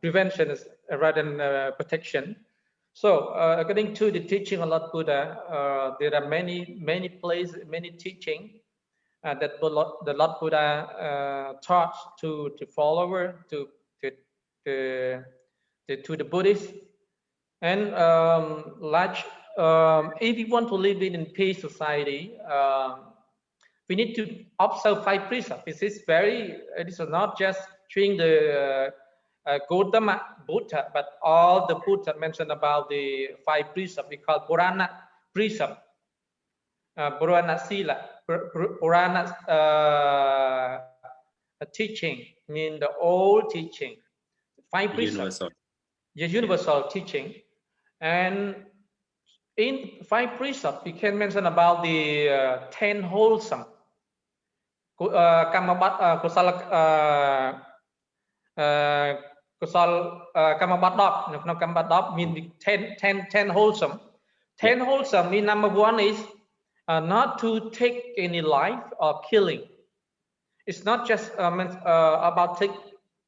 prevention rather than protection. So according to the teaching of Lord Buddha, there are many places, many teaching that the Lord Buddha taught to followers, to the Buddhists. And if we want to live in a peace society, we need to observe 5 precepts. It is not just treating the Gautama Buddha, but all the Buddha mentioned about the 5 precepts we call Purana precept, Purana Sila, Purana teaching, mean the old teaching, 5 precepts, universal teaching. And in 5 precepts, we can mention about the 10 wholesome, Kamabadok means 10 wholesome. 10 wholesome means number 1 is not to take any life or killing. It's not just about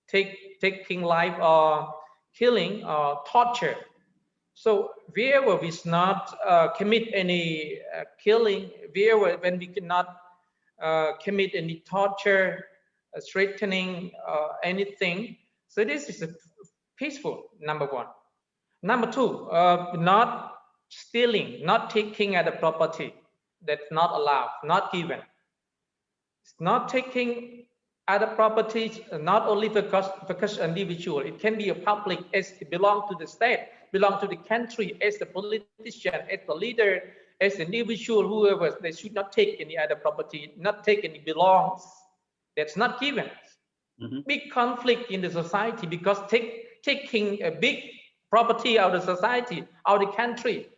taking life or killing or torture. So wherever we not commit any killing, when we cannot commit any torture, threatening, anything. So this is a peaceful, number 1. Number 2, not stealing, not taking other property. That's not allowed, not given. It's not taking other properties, not only because individual. It can be a public, as it belong to the state, belong to the country, as the politician, as the leader, as the individual, whoever. They should not take any other property, not take any belongs. That's not given. Big conflict in the society because taking a big property out of society, out of the country,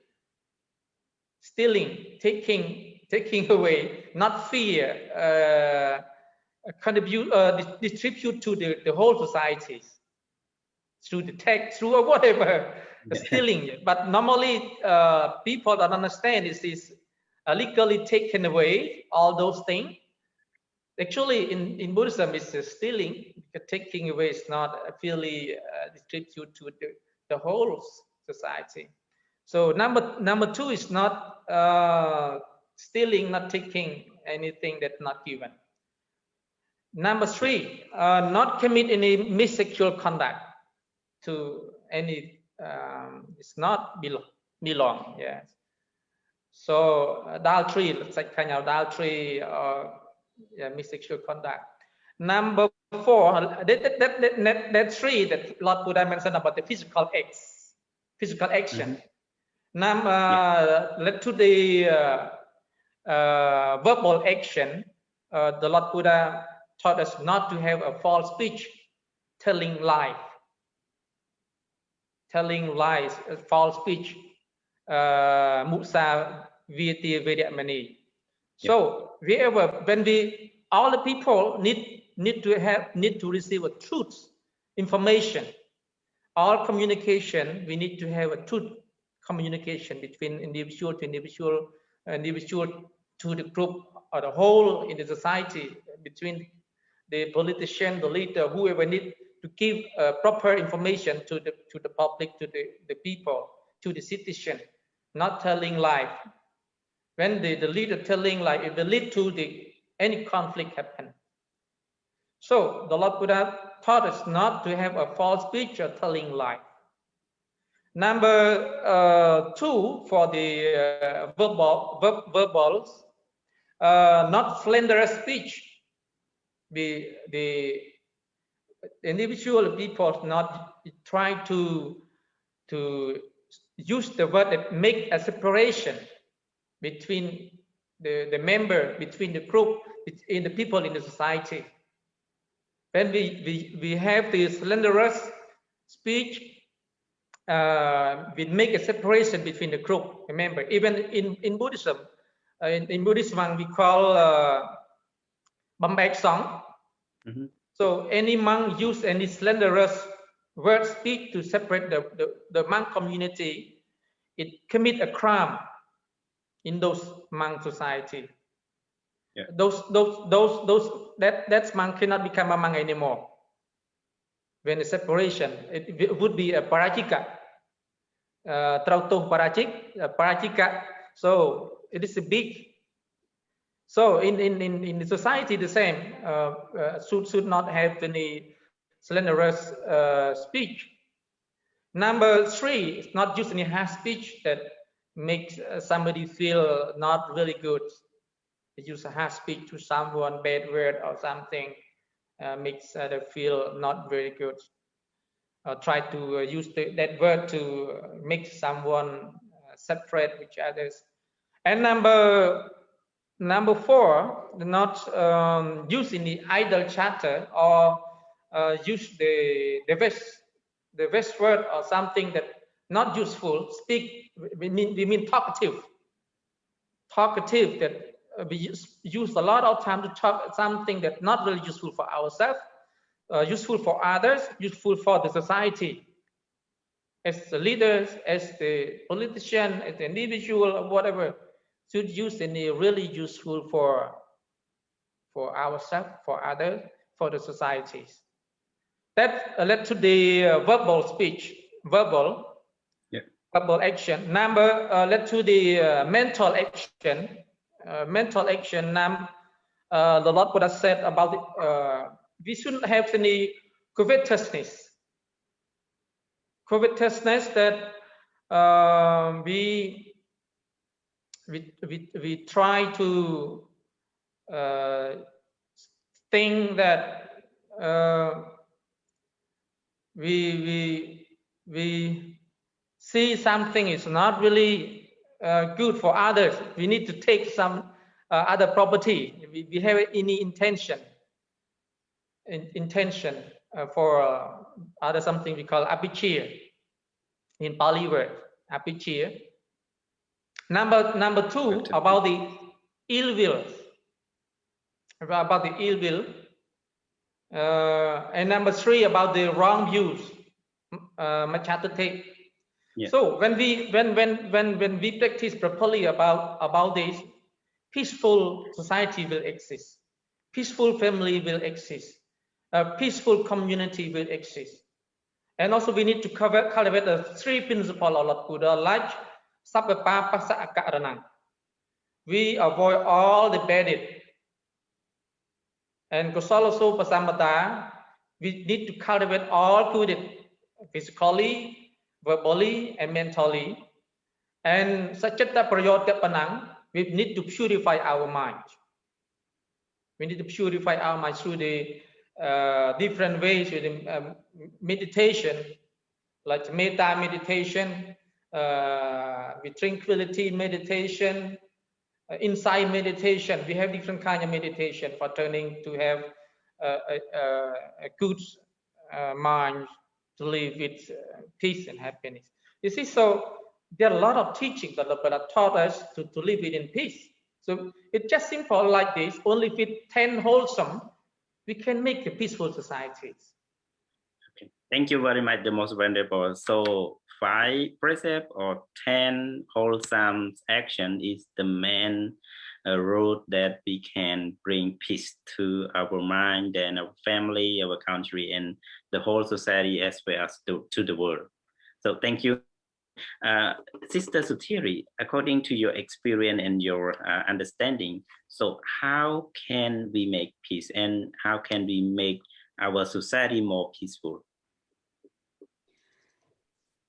stealing, taking away, not fear, distribute to the whole society through the tax, through whatever, stealing. But normally people don't understand is legally taken away all those things. Actually, in Buddhism, it's stealing. Taking away is not really distribute to the whole society. So number 2 is not stealing, not taking anything that's not given. Number 3, not commit any missexual conduct to any. It's not belong. Yes. So adultery, like kind of adultery or missexual conduct. Number 4, that 3 that Lord Buddha mentioned about the physical acts, physical action. Led to the verbal action. The Lord Buddha taught us not to have a false speech, telling lies, false speech, musa viti vedyamani. So all the people need to receive a truth information. All communication, we need to have a truth communication between individual to individual, individual to the group or the whole in the society, between the politician, the leader, whoever need to give proper information to the public, to the people, to the citizen, not telling lies. When the leader telling lies, it will lead to any conflict happen. So the Lord Buddha taught us not to have a false speech or telling lies. Number 2 for the verbals, not slanderous speech. The individual people not try to use the word that make a separation between the member, between the group, between the people in the society. When we have the slanderous speech, we make a separation between the group. Remember, even in Buddhism, in Buddhism we call Bambek song. So any monk use any slanderous word speak to separate the monk community, it commit a crime in those monk society. That monk cannot become a monk anymore. When the separation, it would be a parajika, trautuh parajika. So it is a big. So in the society, the same should not have any slanderous speech. Number 3 is not use any harsh speech that makes somebody feel not really good. Use a harsh speech to someone, bad word or something makes them feel not very good. Try to use that word to make someone separate with others. And number 4, not use in the idle chatter or use the best word or something that not useful. Speak, we mean talkative that we use a lot of time to talk something that not really useful for ourselves, useful for others, useful for the society. As the leaders, as the politician, as the individual, or whatever, should use any really useful for ourselves, for others, for the societies. That led to the verbal speech, verbal action. Led to the mental action. The Lord Buddha said about we shouldn't have any covetousness that we try to think that we see something is not really good for others. We need to take some other property. We have any intention for other something we call apicchia in Pali word, apicchia. Number 2 about the ill will, and number 3 about the wrong views, machatathik. So when we practice properly about this, peaceful society will exist, peaceful family will exist, a peaceful community will exist. And also we need to cultivate the 3 principles of Lord Buddha, like sabbapa passa akaranang. We avoid all the bad deed. And kusalaso pasamata, we need to cultivate all good deed, physically, verbally, and mentally. And saccata prayotta panang, we need to purify our mind. We need to purify our mind through the different ways within meditation, like metta meditation, with tranquility meditation, insight meditation. We have different kind of meditation for turning to have a good mind to live with peace and happiness. You see, so there are a lot of teachings that Buddha taught us to live within peace. So it's just simple like this. Only with 10 wholesome, we can make a peaceful societies. Okay. Thank you very much, the most wonderful. So 5 precepts or 10 wholesome action is the main road that we can bring peace to our mind and our family, our country, and the whole society as well as to the world. So thank you. Sister Sutiri, according to your experience and your understanding, so how can we make peace and how can we make our society more peaceful?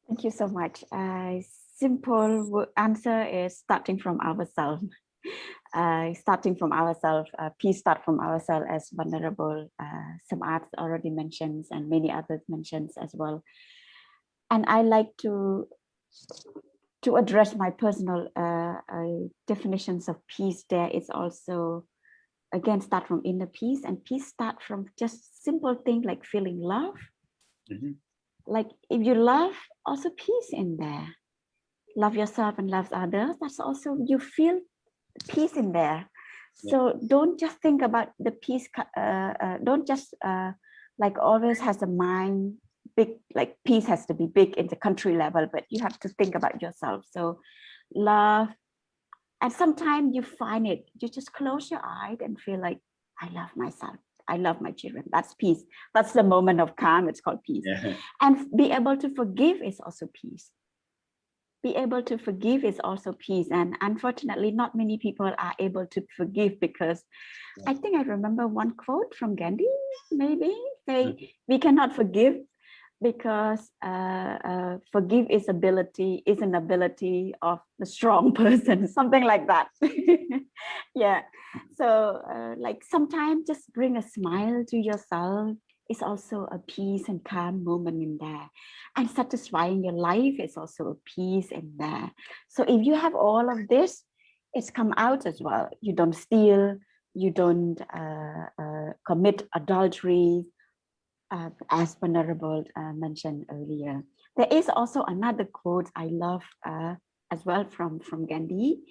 Thank you so much. Simple answer is starting from ourselves. Starting from ourselves, peace start from ourselves, as Venerable Samat already mentions and many others mentions as well. And I like to address my personal definitions of peace. There is also, again, start from inner peace, and peace start from just simple thing like feeling love. Mm-hmm. Like if you love, also peace in there. Love yourself and love others. That's also, you feel peace in there. So don't just think about the peace. Don't just like always has the mind big, like peace has to be big in the country level, but you have to think about yourself. So love, and sometimes you find it, you just close your eyes and feel like, I love myself, I love my children. That's peace. That's the moment of calm. It's called peace. And be able to forgive is also peace. Be able to forgive is also peace. And unfortunately, not many people are able to forgive, because I think I remember one quote from Gandhi, maybe say, we cannot forgive because forgive is an ability of the strong person, something like that. Yeah. So like sometimes just bring a smile to yourself. It's also a peace and calm moment in there, and satisfying your life is also a peace in there. So if you have all of this, it's come out as well. You don't steal, you don't commit adultery, as Venerable mentioned earlier. There is also another quote I love as well from Gandhi.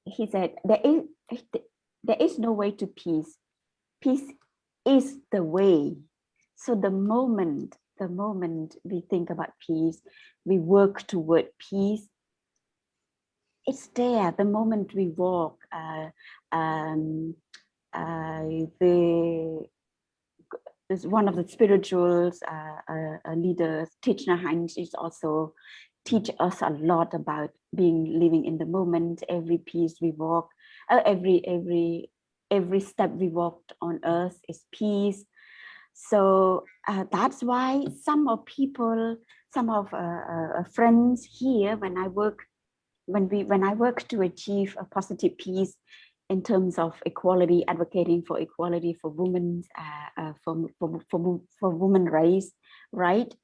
He said, there is no way to peace. Peace is the way. So the moment we think about peace, we work toward peace, it's there. The moment we walk, there's one of the spirituals leaders, Thich Nhat Hanh, is also teach us a lot about living in the moment. Every piece we walk, every step we walked on earth is peace. So that's why some of friends here, when I work to achieve a positive peace in terms of equality, advocating for equality for women, for women race, right?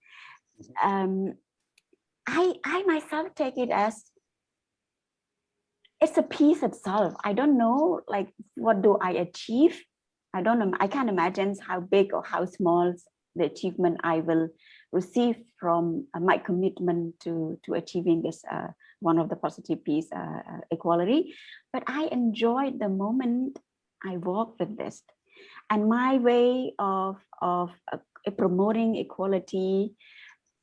I myself take it as it's a peace itself. I don't know, like, what do I achieve? I don't know. I can't imagine how big or how small the achievement I will receive from my commitment to achieving this one of the positive peace, equality. But I enjoyed the moment I walk with this, and my way of promoting equality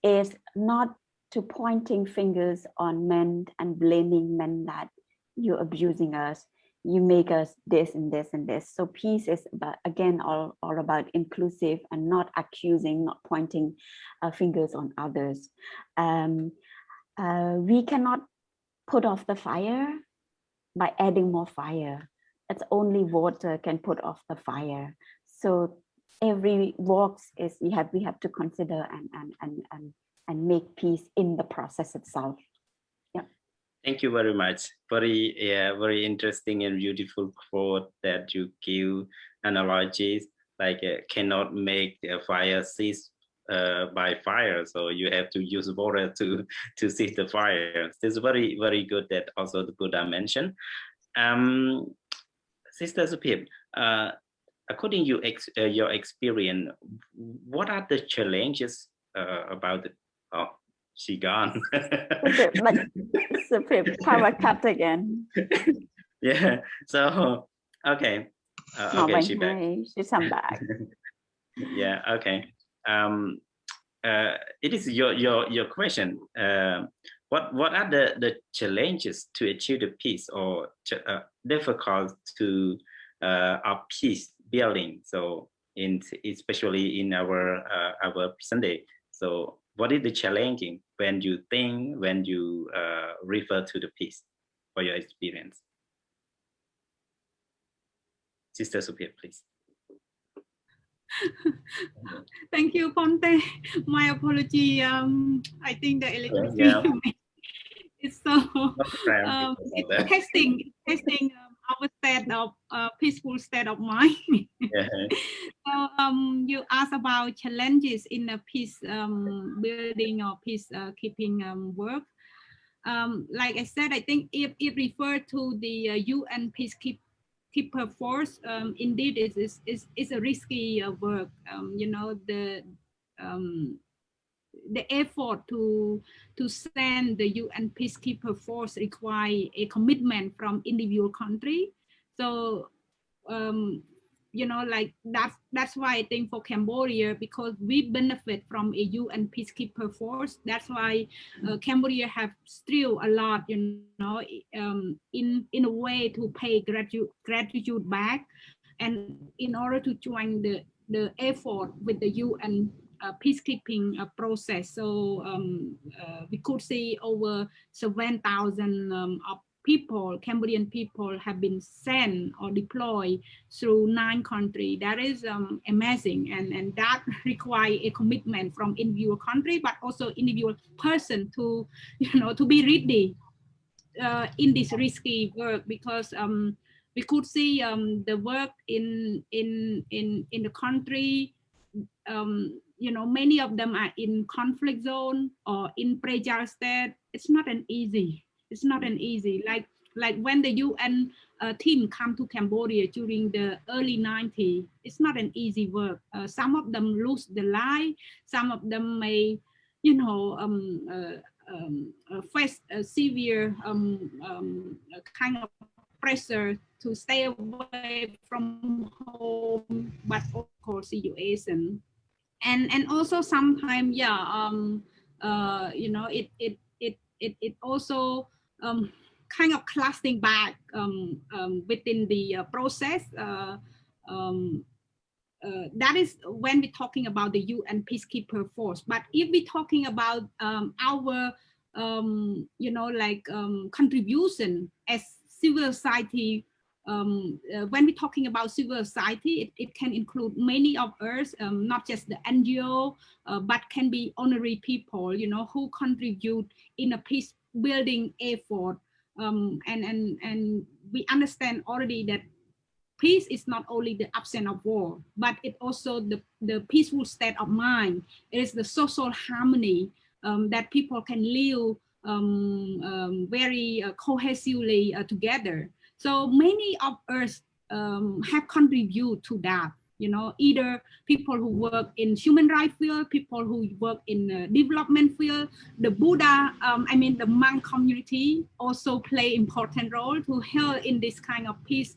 is not to pointing fingers on men and blaming men that you're abusing us, you make us this and this and this. So peace is about, again, all about inclusive and not accusing, not pointing fingers on others. We cannot put off the fire by adding more fire. It's only water can put off the fire. So every walks is we have to consider and make peace in the process itself. Yeah. Thank you very much. Very interesting and beautiful quote that you give analogies, like cannot make a fire cease by fire, so you have to use water to cease the fire. It's very, very good that also the Buddha mentioned. Sister Supip, according to your experience, what are the challenges about it? Oh, she gone. Supip, power cut again. Yeah, so okay. Okay, she back. She's come back. Yeah, okay. It is your question. What are the challenges to achieve the peace, or difficult to of peace building? So especially in our present day. So what is the challenging when you refer to the peace for your experience? Sister Supip, please. Thank you, Ponte. My apology. I think the electricity is so it's testing our state of peaceful state of mind. So you asked about challenges in a peace building or peace keeping work. Like I said, I think if it referred to the UN Peacekeeper force, indeed is a risky work. You know, the effort to send the UN Peacekeeper force require a commitment from individual country. So you know, like that's why I think for Cambodia, because we benefit from a UN Peacekeeper force, that's why Cambodia have still a lot, you know, in a way to pay gratitude back, and in order to join the effort with the UN peacekeeping process. So we could see over 7,000 of people, Cambodian people, have been sent or deployed through 9 countries. That is amazing, and that require a commitment from individual country, but also individual person to, you know, to be ready in this risky work, because we could see the work in the country. You know, many of them are in conflict zone or in fragile state. It's not an easy. Like when the UN team come to Cambodia during the early 90s, it's not an easy work. Some of them lose their life. Some of them may, you know, face a severe kind of pressure to stay away from home, but of course situation. And also sometimes, yeah, you know, it also kind of classing back within the process. That is when we're talking about the UN Peacekeeper force. But if we're talking about our, you know, like contribution as civil society, when we're talking about civil society, it can include many of us, not just the NGO, but can be honorary people, you know, who contribute in a peace building effort. And we understand already that peace is not only the absence of war, but it also the peaceful state of mind. It is the social harmony that people can live very cohesively together. So many of us have contributed to that, you know, either people who work in human rights field, people who work in development field. The Buddha, I mean the monk community also play important role to help in this kind of peace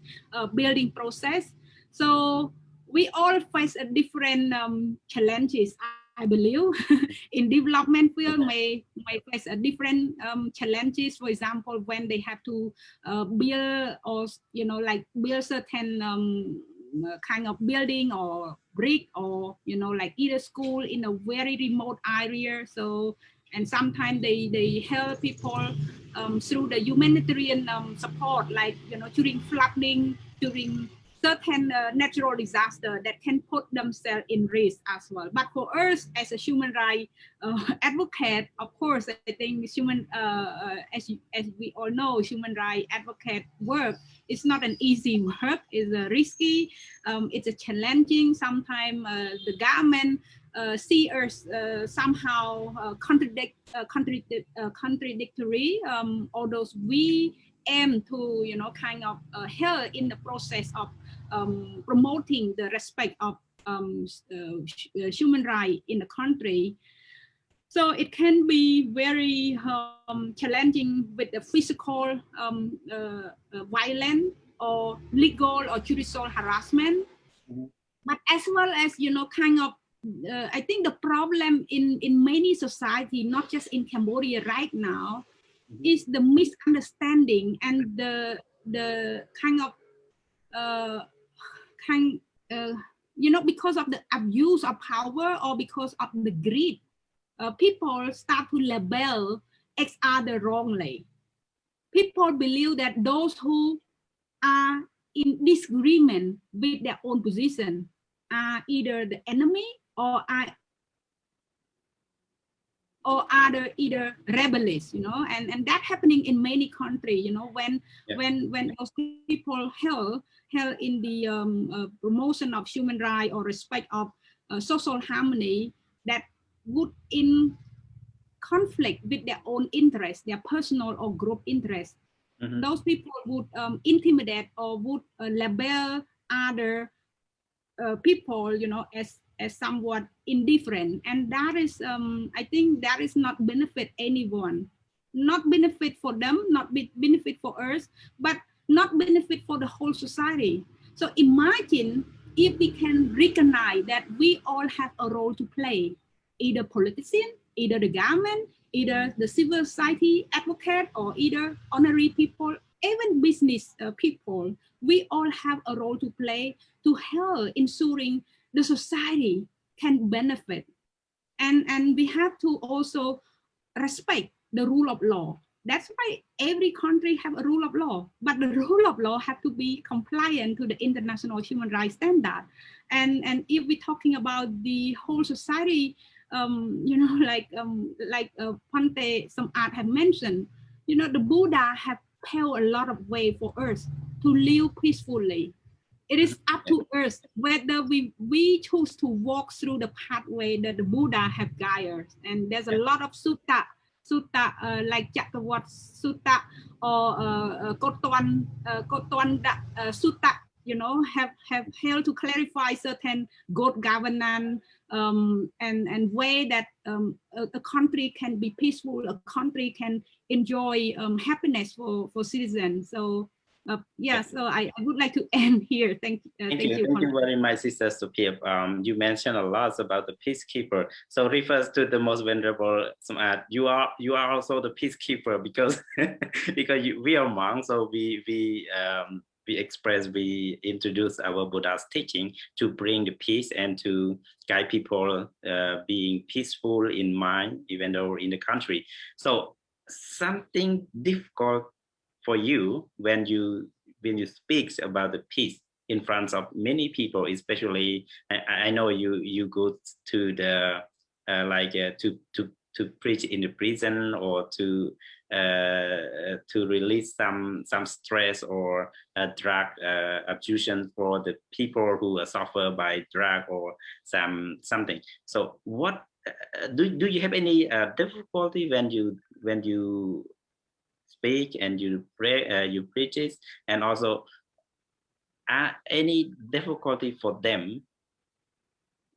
building process. So we all face a different challenges, I believe. In development field may face a different challenges. For example, when they have to build, or you know, like build certain kind of building or brick, or you know, like either school in a very remote area. So, and sometimes they help people through the humanitarian support, like, you know, during flooding, during certain natural disaster that can put themselves in risk as well. But for us as a human rights advocate, of course, I think as we all know, human rights advocate work is not an easy work. It's risky. It's a challenging. Sometimes the government see us somehow contradictory. Although we aim to, kind of help in the process of promoting the respect of human rights in the country. So it can be very challenging with the physical violence or legal or judicial harassment. But as well as, kind of, I think the problem in many society, not just in Cambodia right now, is the misunderstanding and the kind of because of the abuse of power or because of the greed, people start to label each other wrongly. People believe that those who are in disagreement with their own position are either the enemy or are either rebellious, and that happening in many countries, when those people held in the promotion of human rights or respect of social harmony that would in conflict with their own interests, their personal or group interests. Those people would intimidate or would label other people, as somewhat indifferent, and that is I think that is not benefit anyone, not benefit for them, not benefit for us, but not benefit for the whole society. So imagine if we can recognize that we all have a role to play, either politician, either the government, either the civil society advocate, or either honorary people, even business people. We all have a role to play to help ensuring the society can benefit, and we have to also respect the rule of law. That's why every country have a rule of law, but the rule of law have to be compliant to the international human rights standard. And if we're talking about the whole society, like Pante Samad have mentioned, the Buddha have paved a lot of way for us to live peacefully. It is up to us whether we choose to walk through the pathway that the Buddha have guided us. And there's a lot of sutta like Chakavat Sutta or Kotuan Sutta, have helped to clarify certain good governance and way that a country can be peaceful, a country can enjoy happiness for citizens. So so I would like to end here. Thank you very much, Sister Sophia. You mentioned a lot about the peacekeeper. So refers to the most venerable Samad. You are also the peacekeeper because we are monks. So we introduce our Buddha's teaching to bring the peace and to guide people being peaceful in mind, even though in the country. So something difficult for you when you speak about the peace in front of many people, especially I know you go to the to preach in the prison or to release some stress or drug abuse for the people who suffer by drug or something. So what do you have any difficulty when you speak and you pray, you preach it, and also any difficulty for them,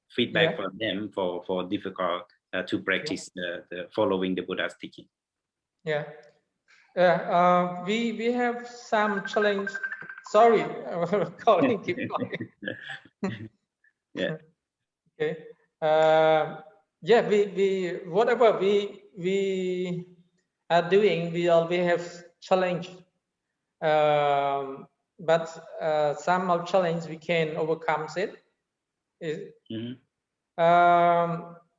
feedback for them for difficult to practice the following the Buddha's teaching? We have some challenge. Sorry, calling keep calling. Okay. We whatever we are doing, we always have challenge, but some of challenge we can overcome it.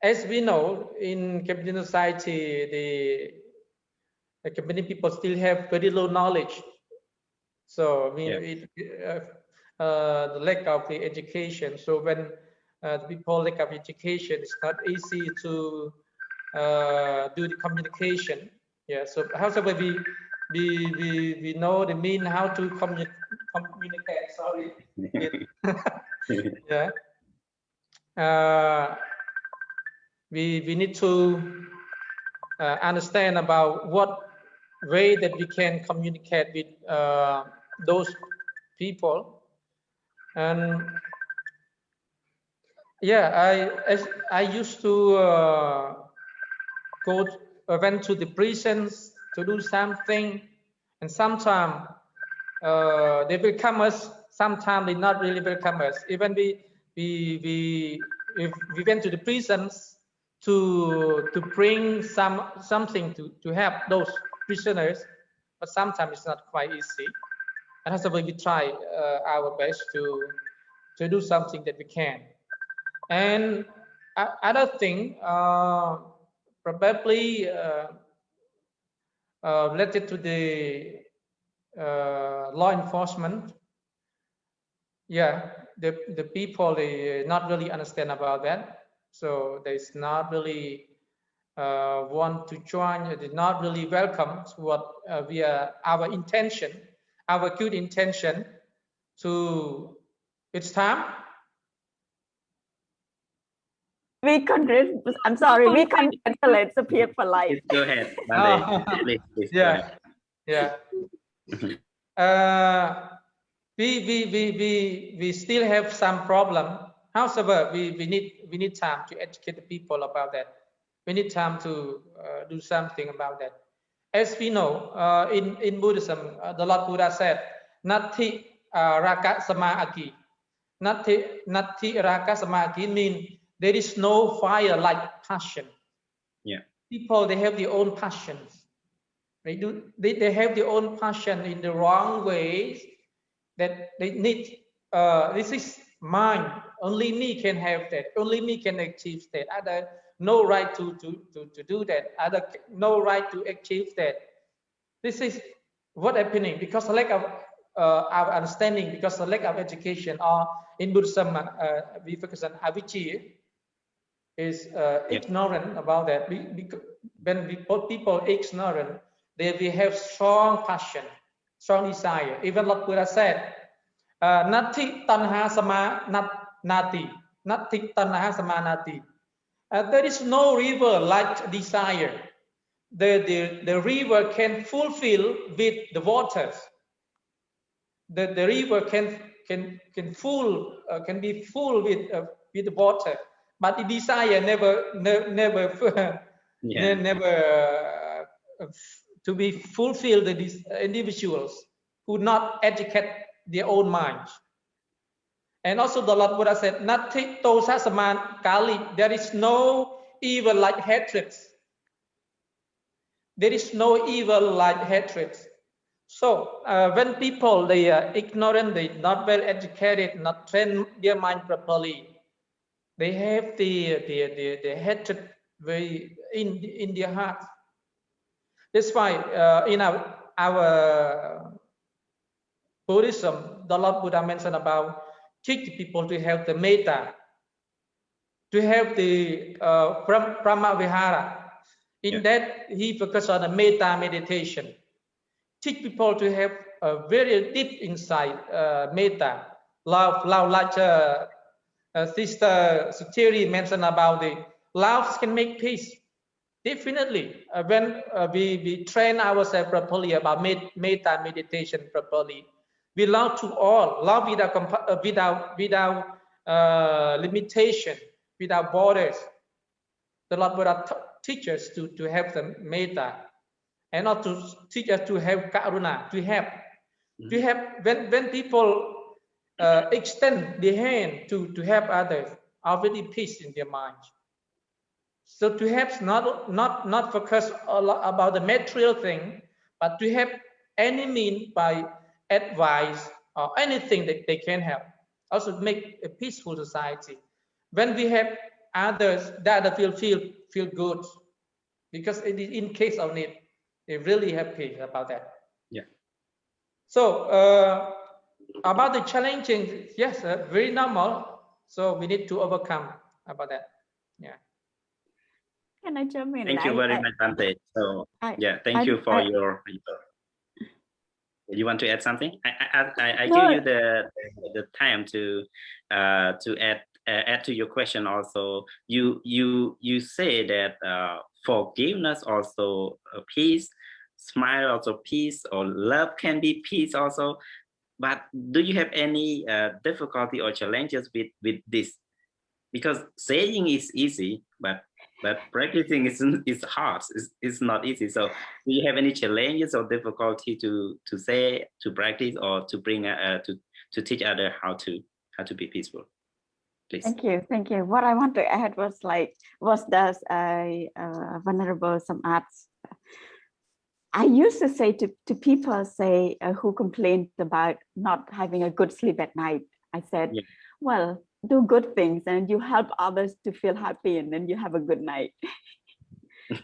As we know, in Cambodian society, the Cambodian people still have very low knowledge. So the lack of the education. So when the people lack of education, it's not easy to do the communication. Yeah. So however we know the mean how to communicate. Sorry. Yeah. We need to understand about what way that we can communicate with those people. And yeah, I used to went to the prisons to do something, and sometimes they welcome us, sometimes they not really welcome us. Even we went to the prisons to bring something to help those prisoners, but sometimes it's not quite easy. And that's why we try our best to do something that we can. And other thing, probably related to the law enforcement. Yeah, the people, they not really understand about that, so they not really want to join. They not really welcome to what we are, our intention, our good intention to. It's time. We can. I'm sorry. We can translate the peer for life. Go ahead. Please, yeah, yeah. We still have some problem. However, we need time to educate the people about that. We need time to do something about that. As we know, in Buddhism, the Lord Buddha said, "Nati raka samagi." Nati raka samagi means there is no fire like passion. Yeah. People, they have their own passions. They have their own passion in the wrong ways that they need. This is mine. Only me can have that. Only me can achieve that. Other no right to do that. Other no right to achieve that. This is what happening because the lack of our understanding, because the lack of education, or in Buddhism we focus on avijja, is ignorant about that. When people ignorant, we have strong passion, strong desire. Even Lord Buddha said, "Nati tanha sama nati, nati tanha sama nati." There is no river like desire. The river can fulfill with the waters. The river can be full with the water. But the desire never to be fulfilled. The individuals who not educate their own minds. And also the Lord Buddha said, "Nati tosa saman kali." There is no evil like hatred. There is no evil like hatred. So when people, they are ignorant, they not well educated, not train their mind properly, they have the hatred very in their heart. That's why in our Buddhism, the Lord Buddha mentioned about teach people to have the metta, to have the Brahmavihara. In that, he focused on the metta meditation. Teach people to have a very deep insight, metta, love like Sister Sutiri mentioned about the love can make peace. Definitely, when we train ourselves properly about metta meditation properly, we love to all, love without limitation, without borders. The Lord Buddha teaches to have the metta, and not to teach us to have karuna, to help. To help when people extend the hand to help others, already peace in their minds. So to help not focus a lot about the material thing, but to help any means by advice or anything that they can help. Also make a peaceful society. When we have others, that feel good, because in case of need, they really happy about that. Yeah. So About the challenging, yes, very normal. So we need to overcome about that. Yeah. Can I jump in? Thank you very much, Bante. So yeah, thank you for your. You want to add something? I No. give you the time to add to your question. Also, you say that forgiveness also peace, smile also peace, or love can be peace also. But do you have any difficulty or challenges with this? Because saying is easy, but practicing is hard. It's not easy. So do you have any challenges or difficulty to say, to practice, or to bring to teach others how to be peaceful? Please. Thank you. What I want to add was does Venerable Samarth. I used to say to people who complained about not having a good sleep at night. I said, yeah. Well, do good things and you help others to feel happy, and then you have a good night.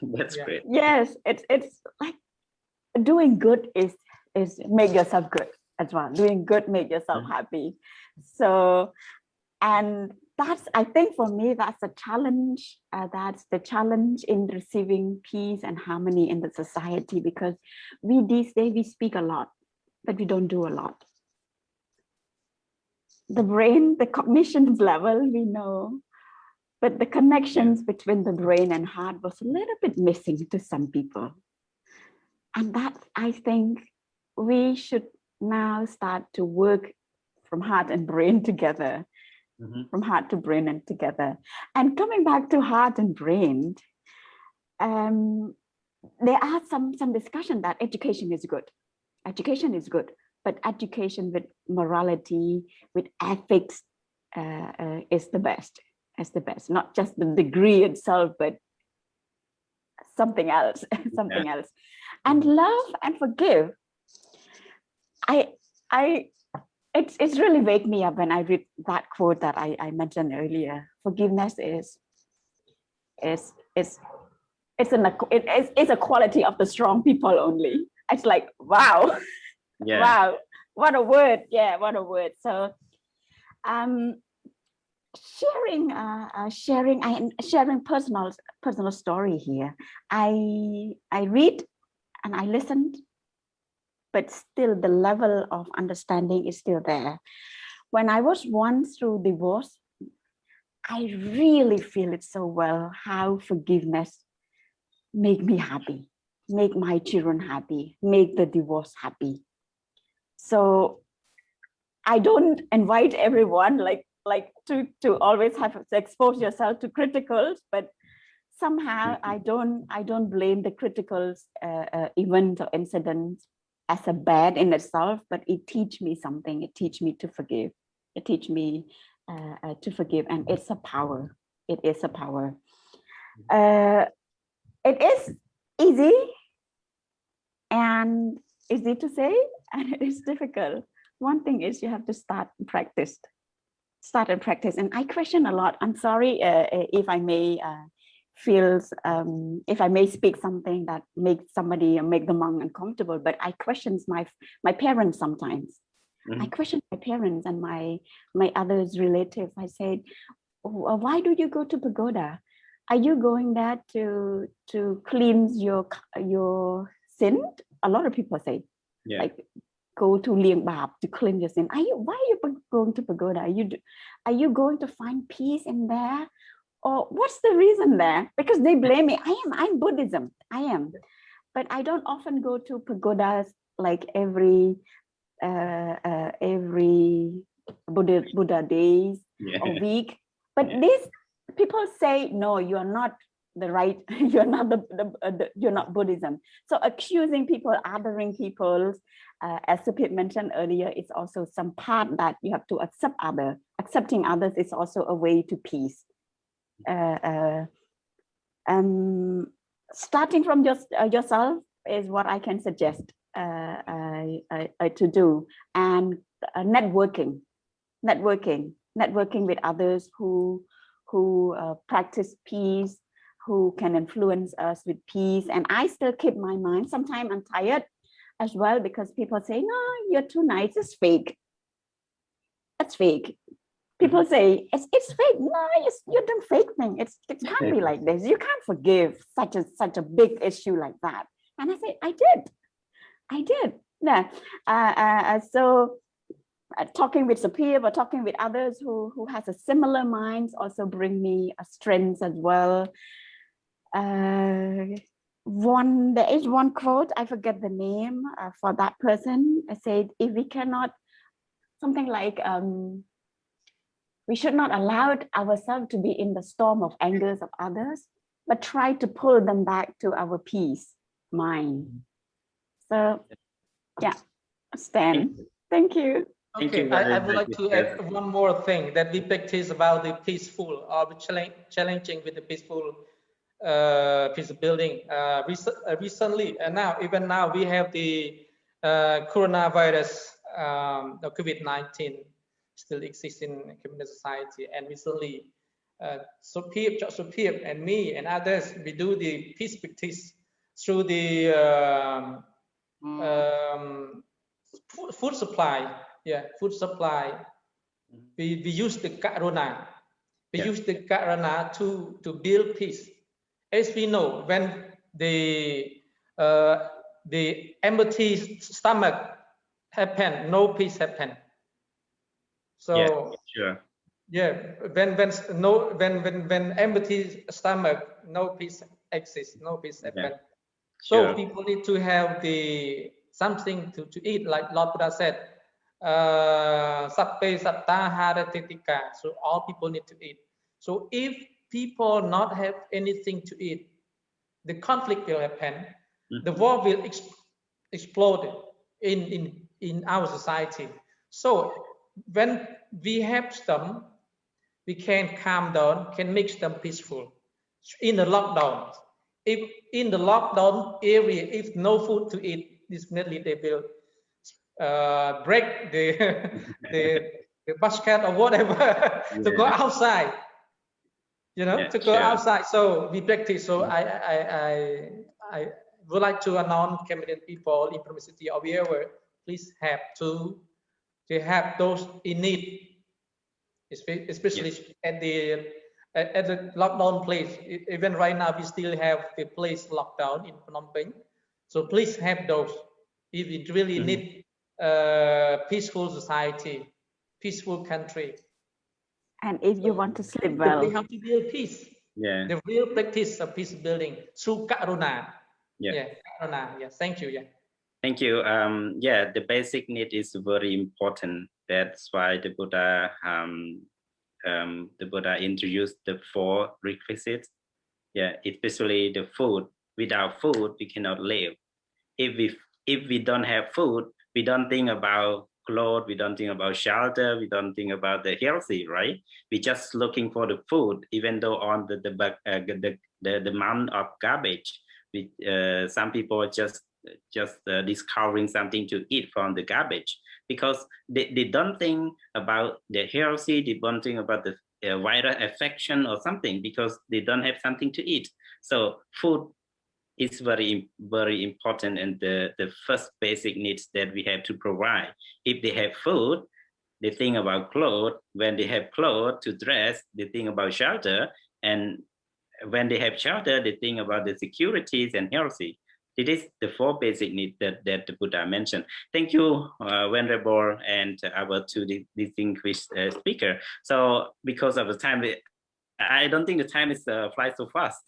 That's great. Yes, it's like doing good is make yourself good as well. Doing good make yourself happy. So, and I think for me, that's a challenge. That's the challenge in receiving peace and harmony in the society, because these days we speak a lot, but we don't do a lot. The brain, the cognition level, we know, but the connections between the brain and heart was a little bit missing to some people. And that, I think, we should now start to work from heart and brain together, from heart to brain and together. And coming back to heart and brain, there are some discussion that education is good. Education is good. But education with morality, with ethics, is the best. Is the best. Not just the degree itself, but something else, something else. And love and forgive. It's really wake me up when I read that quote that I mentioned earlier. Forgiveness is a quality of the strong people only. It's like, wow. Yeah. Wow, what a word. Yeah, what a word. So sharing personal story here. I read and I listened, but still the level of understanding is still there. When I was once through divorce, I really feel it so well, how forgiveness make me happy, make my children happy, make the divorce happy. So I don't invite everyone like to always have to expose yourself to criticals, but somehow I don't blame the criticals event or incident as a bad in itself, but it teach me something. It teach me to forgive. It teach me to forgive, and it's a power. It is a power. It is easy and easy to say, and it is difficult. One thing is you have to start and practice. And I question a lot. I'm sorry if I may if I may speak something that makes somebody make the monk uncomfortable, but I question my parents sometimes. I question my parents and my others relatives. I said, why do you go to pagoda? Are you going there to cleanse your sin? A lot of people say, like, go to Liang Bab to cleanse your sin. Why are you going to pagoda? Are you going to find peace in there? Or what's the reason there? Because they blame me. I'm Buddhism. I am. But I don't often go to pagodas like every Buddha days or week. But these people say, no, you are not the right, you're not you're not Buddhism. So accusing people, othering people, as Supit mentioned earlier, it's also some part that you have to accept others. Accepting others is also a way to peace. Starting from yourself is what I can suggest to do, and networking with others who practice peace, who can influence us with peace. And I still keep my mind. Sometimes I'm tired as well because people say, no, you're too nice, it's fake. that's fake. People say it's fake. No, you're doing fake thing. It can't be like this. You can't forgive such a big issue like that. And I say, I did. Yeah. So talking with Sapir, but talking with others who has a similar minds also bring me a strength as well. There is one quote, I forget the name for that person. I said, if we cannot, something like, we should not allow ourselves to be in the storm of angers of others, but try to pull them back to our peace mind. So yeah, Stan, thank you. Okay, I would like to add one more thing that we practice about the peaceful or challenging with the peaceful peace building. Recently, and even now we have the coronavirus, the COVID-19 still exists in community society. And recently, Supir and me and others, we do the peace practice through the food supply. Yeah, food supply. We use the karuna. We use the karuna to build peace. As we know, when the empty stomach happen, no peace happen. So when empty stomach, no peace exists, no peace happen. So people need to have something to eat, like Lord Buddha said. Sappe satta haratetika. So all people need to eat. So if people not have anything to eat, the conflict will happen. The war will explode in our society. So when we have them, we can calm down, can make them peaceful. In the lockdown, if in the lockdown area, if no food to eat, definitely they will break the basket or whatever to go outside. You know, to go outside. So we practice. So I would like to announce Cambodian people in Promised City or wherever, please have to have those in need, especially at the lockdown place. Even right now, we still have the place locked down in Phnom Penh. So please have those if you really need peaceful society, peaceful country. And if you want to sleep well, we have to build peace. The real practice of peace building through karuna. Karuna. Thank you. Thank you. The basic need is very important. That's why the Buddha introduced the 4 requisites. Especially the food. Without food, we cannot live. If we don't have food, we don't think about clothes, we don't think about shelter, we don't think about the healthy, right? We're just looking for the food, even though on the mountain of garbage, some people just discovering something to eat from the garbage, because they don't think about the healthy, they don't think about the viral affection or something, because they don't have something to eat. So food is very, very important, and the first basic needs that we have to provide. If they have food, they think about clothes. When they have clothes to dress, they think about shelter. And when they have shelter, they think about the securities and healthy. It is the 4 basic needs that the Buddha mentioned. Thank you, Venerable, and our 2 distinguished speaker. So because of the time, I don't think the time is flies so fast.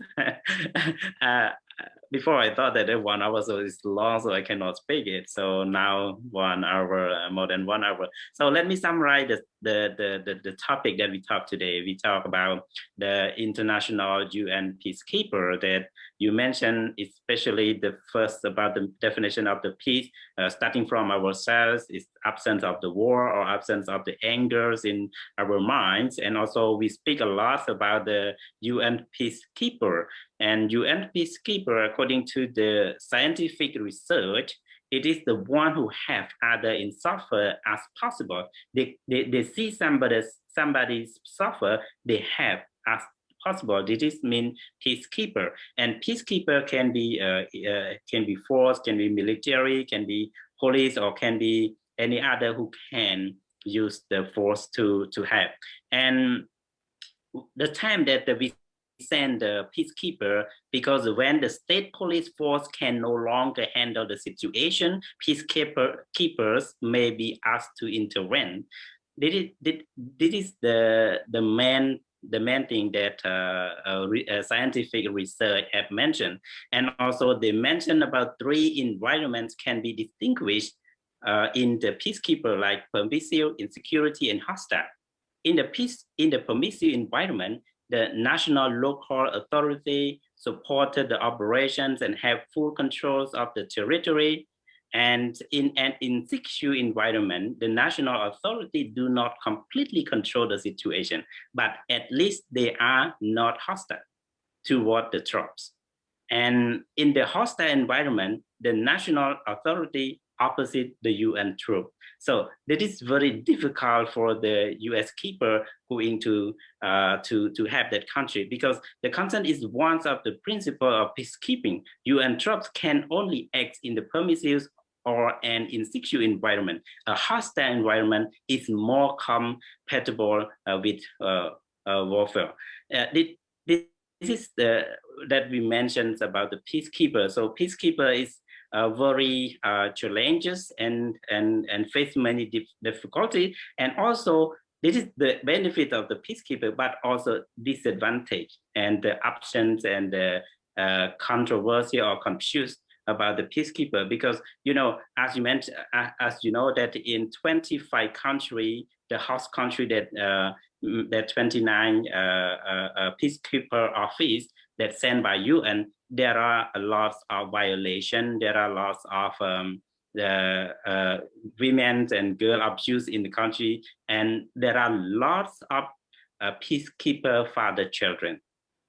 Before I thought that 1 hour so is long, so I cannot speak it. So now 1 hour, more than 1 hour. So let me summarize the topic that we talked today. We talk about the international UN Peacekeeper that you mentioned, especially the first about the definition of the peace, starting from ourselves, is absence of the war or absence of the angers in our minds. And also we speak a lot about the UN Peacekeeper. And UN Peacekeeper, according to the scientific research, it is the one who have other in suffer as possible. They see somebody suffer, they have as possible. This means peacekeeper. And peacekeeper can be force, can be military, can be police, or can be any other who can use the force to have. And the time that we send the peacekeeper, because when the state police force can no longer handle the situation, peacekeepers may be asked to intervene. This is the main thing that scientific research have mentioned. And also they mentioned about 3 environments can be distinguished in the peacekeeper, like permissive, insecurity, and hostile. In the permissive environment, the national local authority supported the operations and have full controls of the territory. And in an insecure environment, the national authority do not completely control the situation, but at least they are not hostile toward the troops. And in the hostile environment, the national authority opposite the UN troop. So that is very difficult for the US keeper going to have that country, because the consent is one of the principles of peacekeeping. UN troops can only act in the permissive or an insecure environment. A hostile environment is more compatible with warfare. This is that we mentioned about the peacekeeper. So peacekeeper is very challenges and face many difficulties. And also this is the benefit of the peacekeeper, but also disadvantage and the options and the controversy or confused about the peacekeeper, because as you mentioned, as you know, that in 25 countries, the host country that 29 peacekeeper office that sent by UN, there are a lot of violation. There are lots of the women and girl abuse in the country, and there are lots of peacekeeper father children.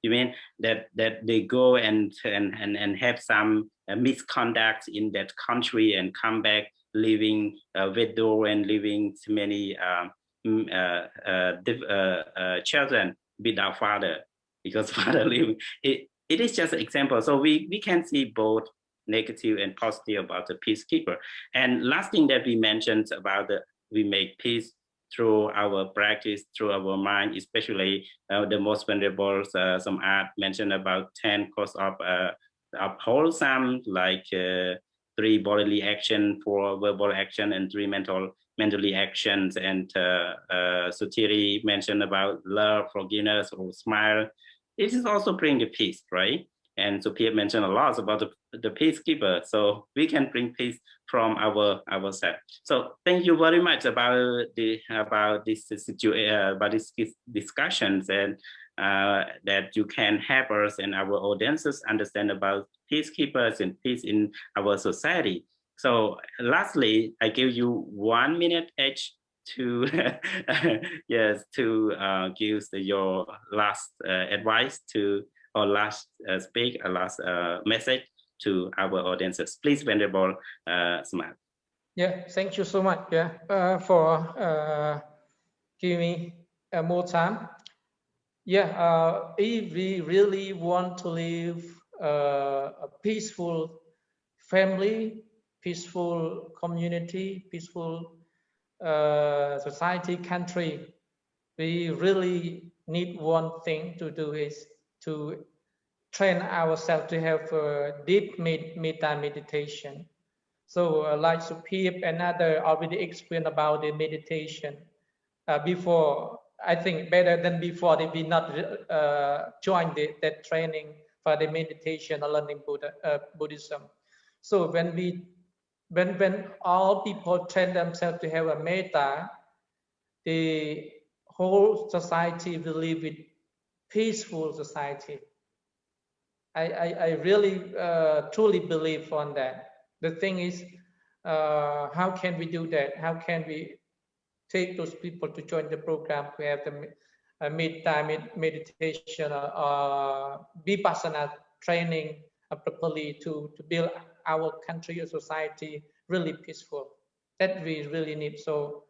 You mean that they go and have some misconduct in that country and come back living widow and living many children without father, because father living. It is just an example. So we can see both negative and positive about the peacekeeper. And last thing that we mentioned about we make peace through our practice, through our mind, especially the most vulnerable. Some art mentioned about 10 causes of wholesome, like 3 bodily action, 4 verbal action, and 3 mentally actions. And Sutiri mentioned about love, forgiveness, or smile. It is also bring the peace, right? And so Pierre mentioned a lot about the peacekeeper. So we can bring peace from ourselves. So thank you very much about this discussions, and that you can help us and our audiences understand about peacekeepers and peace in our society. So lastly, I give you 1 minute each to yes, to give your last advice to, or last speak, a last message to our audiences. Please, Venerable Smart. Yeah, thank you so much. Yeah, for giving me more time. Yeah, if we really want to live a peaceful family, peaceful community, peaceful society, country, we really need one thing to do is to train ourselves to have a deep meditation. So like Supip and other already explained about the meditation before. I think better than before they will not join that training for the meditation or learning Buddhism. So when all people train themselves to have a metta, the whole society will live with peaceful society. I really truly believe on that. The thing is, how can we do that? How can we take those people to join the program to have the meditation or Vipassana training properly to build our country or society really peaceful? That we really need. So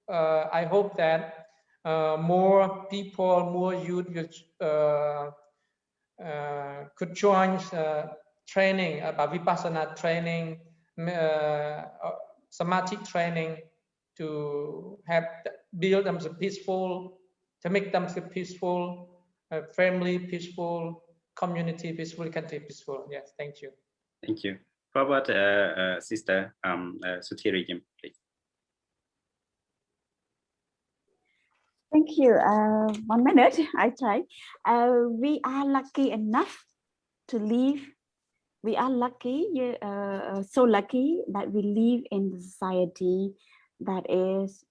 I hope that more people, more youth could join training about Vipassana training, Samadhi training, to build them peaceful, to make them peaceful, family peaceful, community peaceful, country peaceful. Yes, thank you. Thank you. How about Sister Suthiri, please? Thank you. 1 minute, I try. We are lucky enough to live. We are lucky, so lucky that we live in a society that is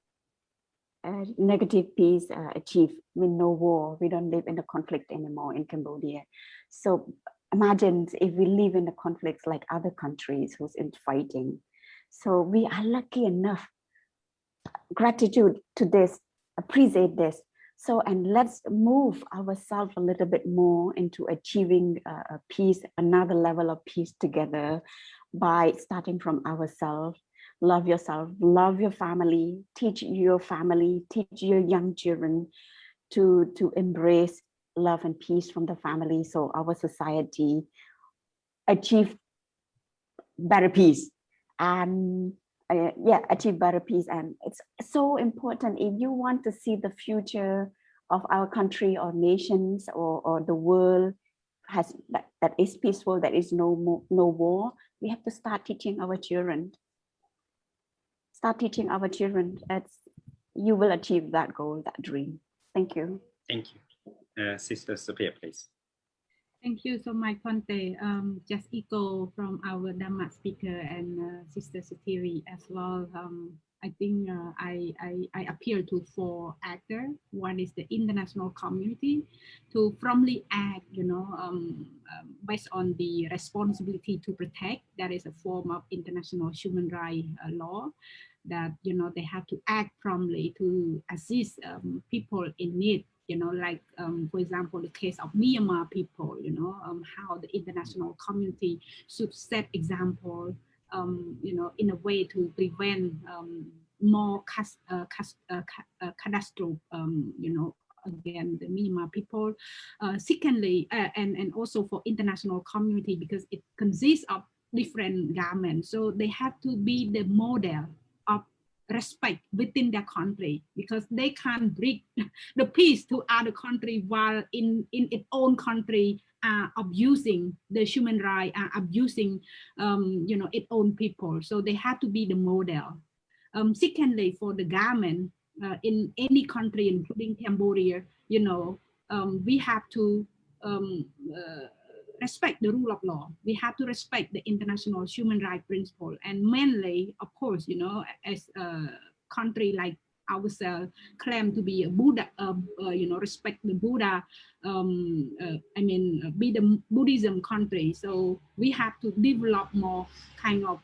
negative peace achieved with no war. We don't live in the conflict anymore in Cambodia. So imagine if we live in the conflicts like other countries who's in fighting. So we are lucky enough. Gratitude to this, appreciate this. So, and let's move ourselves a little bit more into achieving a peace, another level of peace together by starting from ourselves. Love yourself, love your family, teach your young children to embrace love and peace from the family. So our society achieve better peace and achieve better peace. And it's so important if you want to see the future of our country or nations or the world has that is peaceful, that is no war. We have to start teaching our children. Start teaching our children. You will achieve that goal, that dream. Thank you. Thank you. Sister Sophia, please. Thank you so much, Ponte. Just echo from our Dhamma speaker and Sister Suthiri as well. I think I appeal to 4 actors. One is the international community to firmly act, based on the responsibility to protect. That is a form of international human rights law. That they have to act promptly to assist people in need. Like for example, the case of Myanmar people, how the international community should set example, in a way to prevent more catastrophe, again, the Myanmar people. Secondly, and also for international community, because it consists of different governments, so they have to be the model of respect within their country, because they can't bring the peace to other country while in its own country abusing the human rights, abusing its own people. So they have to be the model. Secondly, for the government in any country, including Cambodia, we have to respect the rule of law. We have to respect the international human rights principle, and mainly, of course, as a country like ourselves claim to be a Buddha, respect the Buddha, be the Buddhism country. So we have to develop more kind of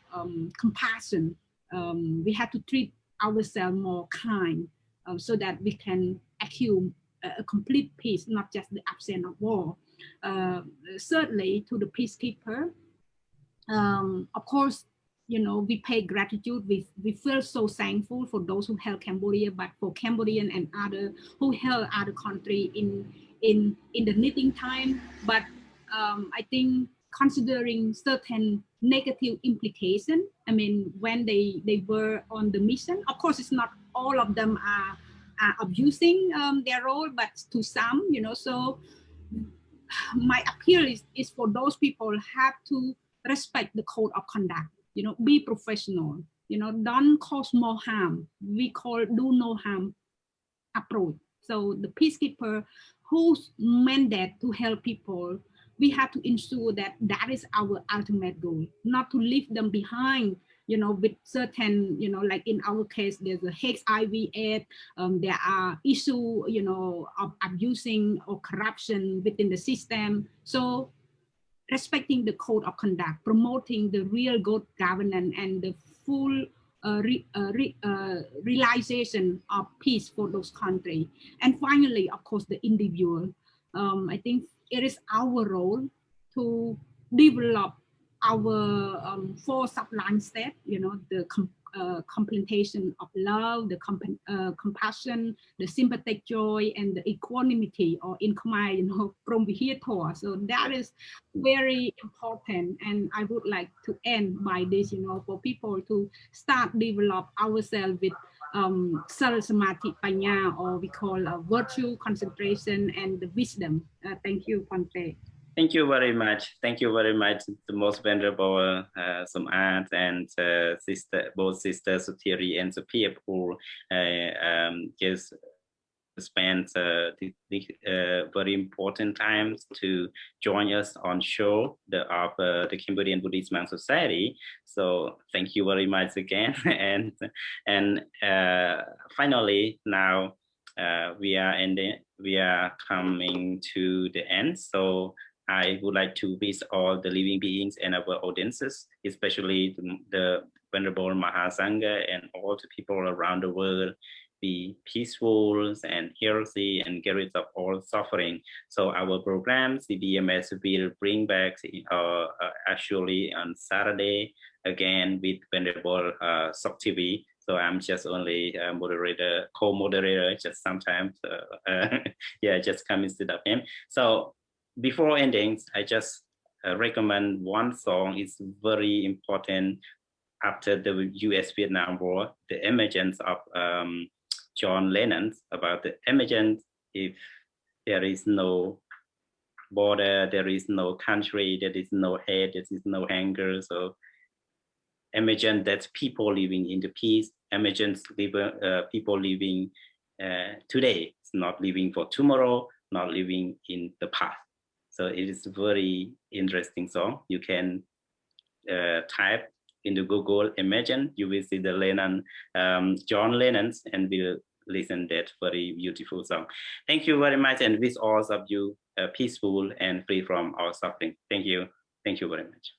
compassion. We have to treat ourselves more kind, so that we can achieve a complete peace, not just the absence of war. Thirdly, to the peacekeeper, of course, we pay gratitude. We feel so thankful for those who help Cambodia, but for Cambodian and other who help other country in the needing time. But I think considering certain negative implication, when they were on the mission, of course, it's not all of them are abusing their role, but to some, so my appeal is for those people have to respect the code of conduct, be professional, don't cause more harm. We call do no harm approach. So the peacekeeper whose mandate to help people, we have to ensure that that is our ultimate goal, not to leave them behind, with certain, like in our case, there's a HIV/AIDS, there are issues, of abusing or corruption within the system. So respecting the code of conduct, promoting the real good governance and the full realization of peace for those countries. And finally, of course, the individual. I think it is our role to develop our 4 subline steps, the complementation of love, the compassion, the sympathetic joy, and the equanimity, or in Khmer, you know, promvihitor. So that is very important. And I would like to end by this, you know, for people to start develop ourselves with Sal Samadhi Panya, or we call virtue, concentration, and the wisdom. Thank you, Phante. Thank you very much. Thank you very much, the most venerable Samat and both Sister Sutiri and Sophia, who just spent very important times to join us on show of the Cambodian Buddhist Monk Society. So thank you very much again. and finally, now we are coming to the end. So I would like to wish all the living beings and our audiences, especially the Venerable Mahasangha and all the people around the world, be peaceful and healthy and get rid of all suffering. So our program, CBMS, will bring back actually on Saturday again with Venerable Soktivi. So I'm just only a moderator, co-moderator, just sometimes, yeah, just come instead of him. So before ending, I just recommend one song. It's very important after the US-Vietnam War, the emergence of John Lennon, about the emergence if there is no border, there is no country, there is no hate, there is no anger. So emergence, that's people living in the peace. Emergence, people living today. It's not living for tomorrow, not living in the past. So it is a very interesting song. You can type into Google Imagine, you will see the Lennon, John Lennon's, and will listen that very beautiful song. Thank you very much, and wish all of you peaceful and free from all suffering. Thank you. Thank you very much.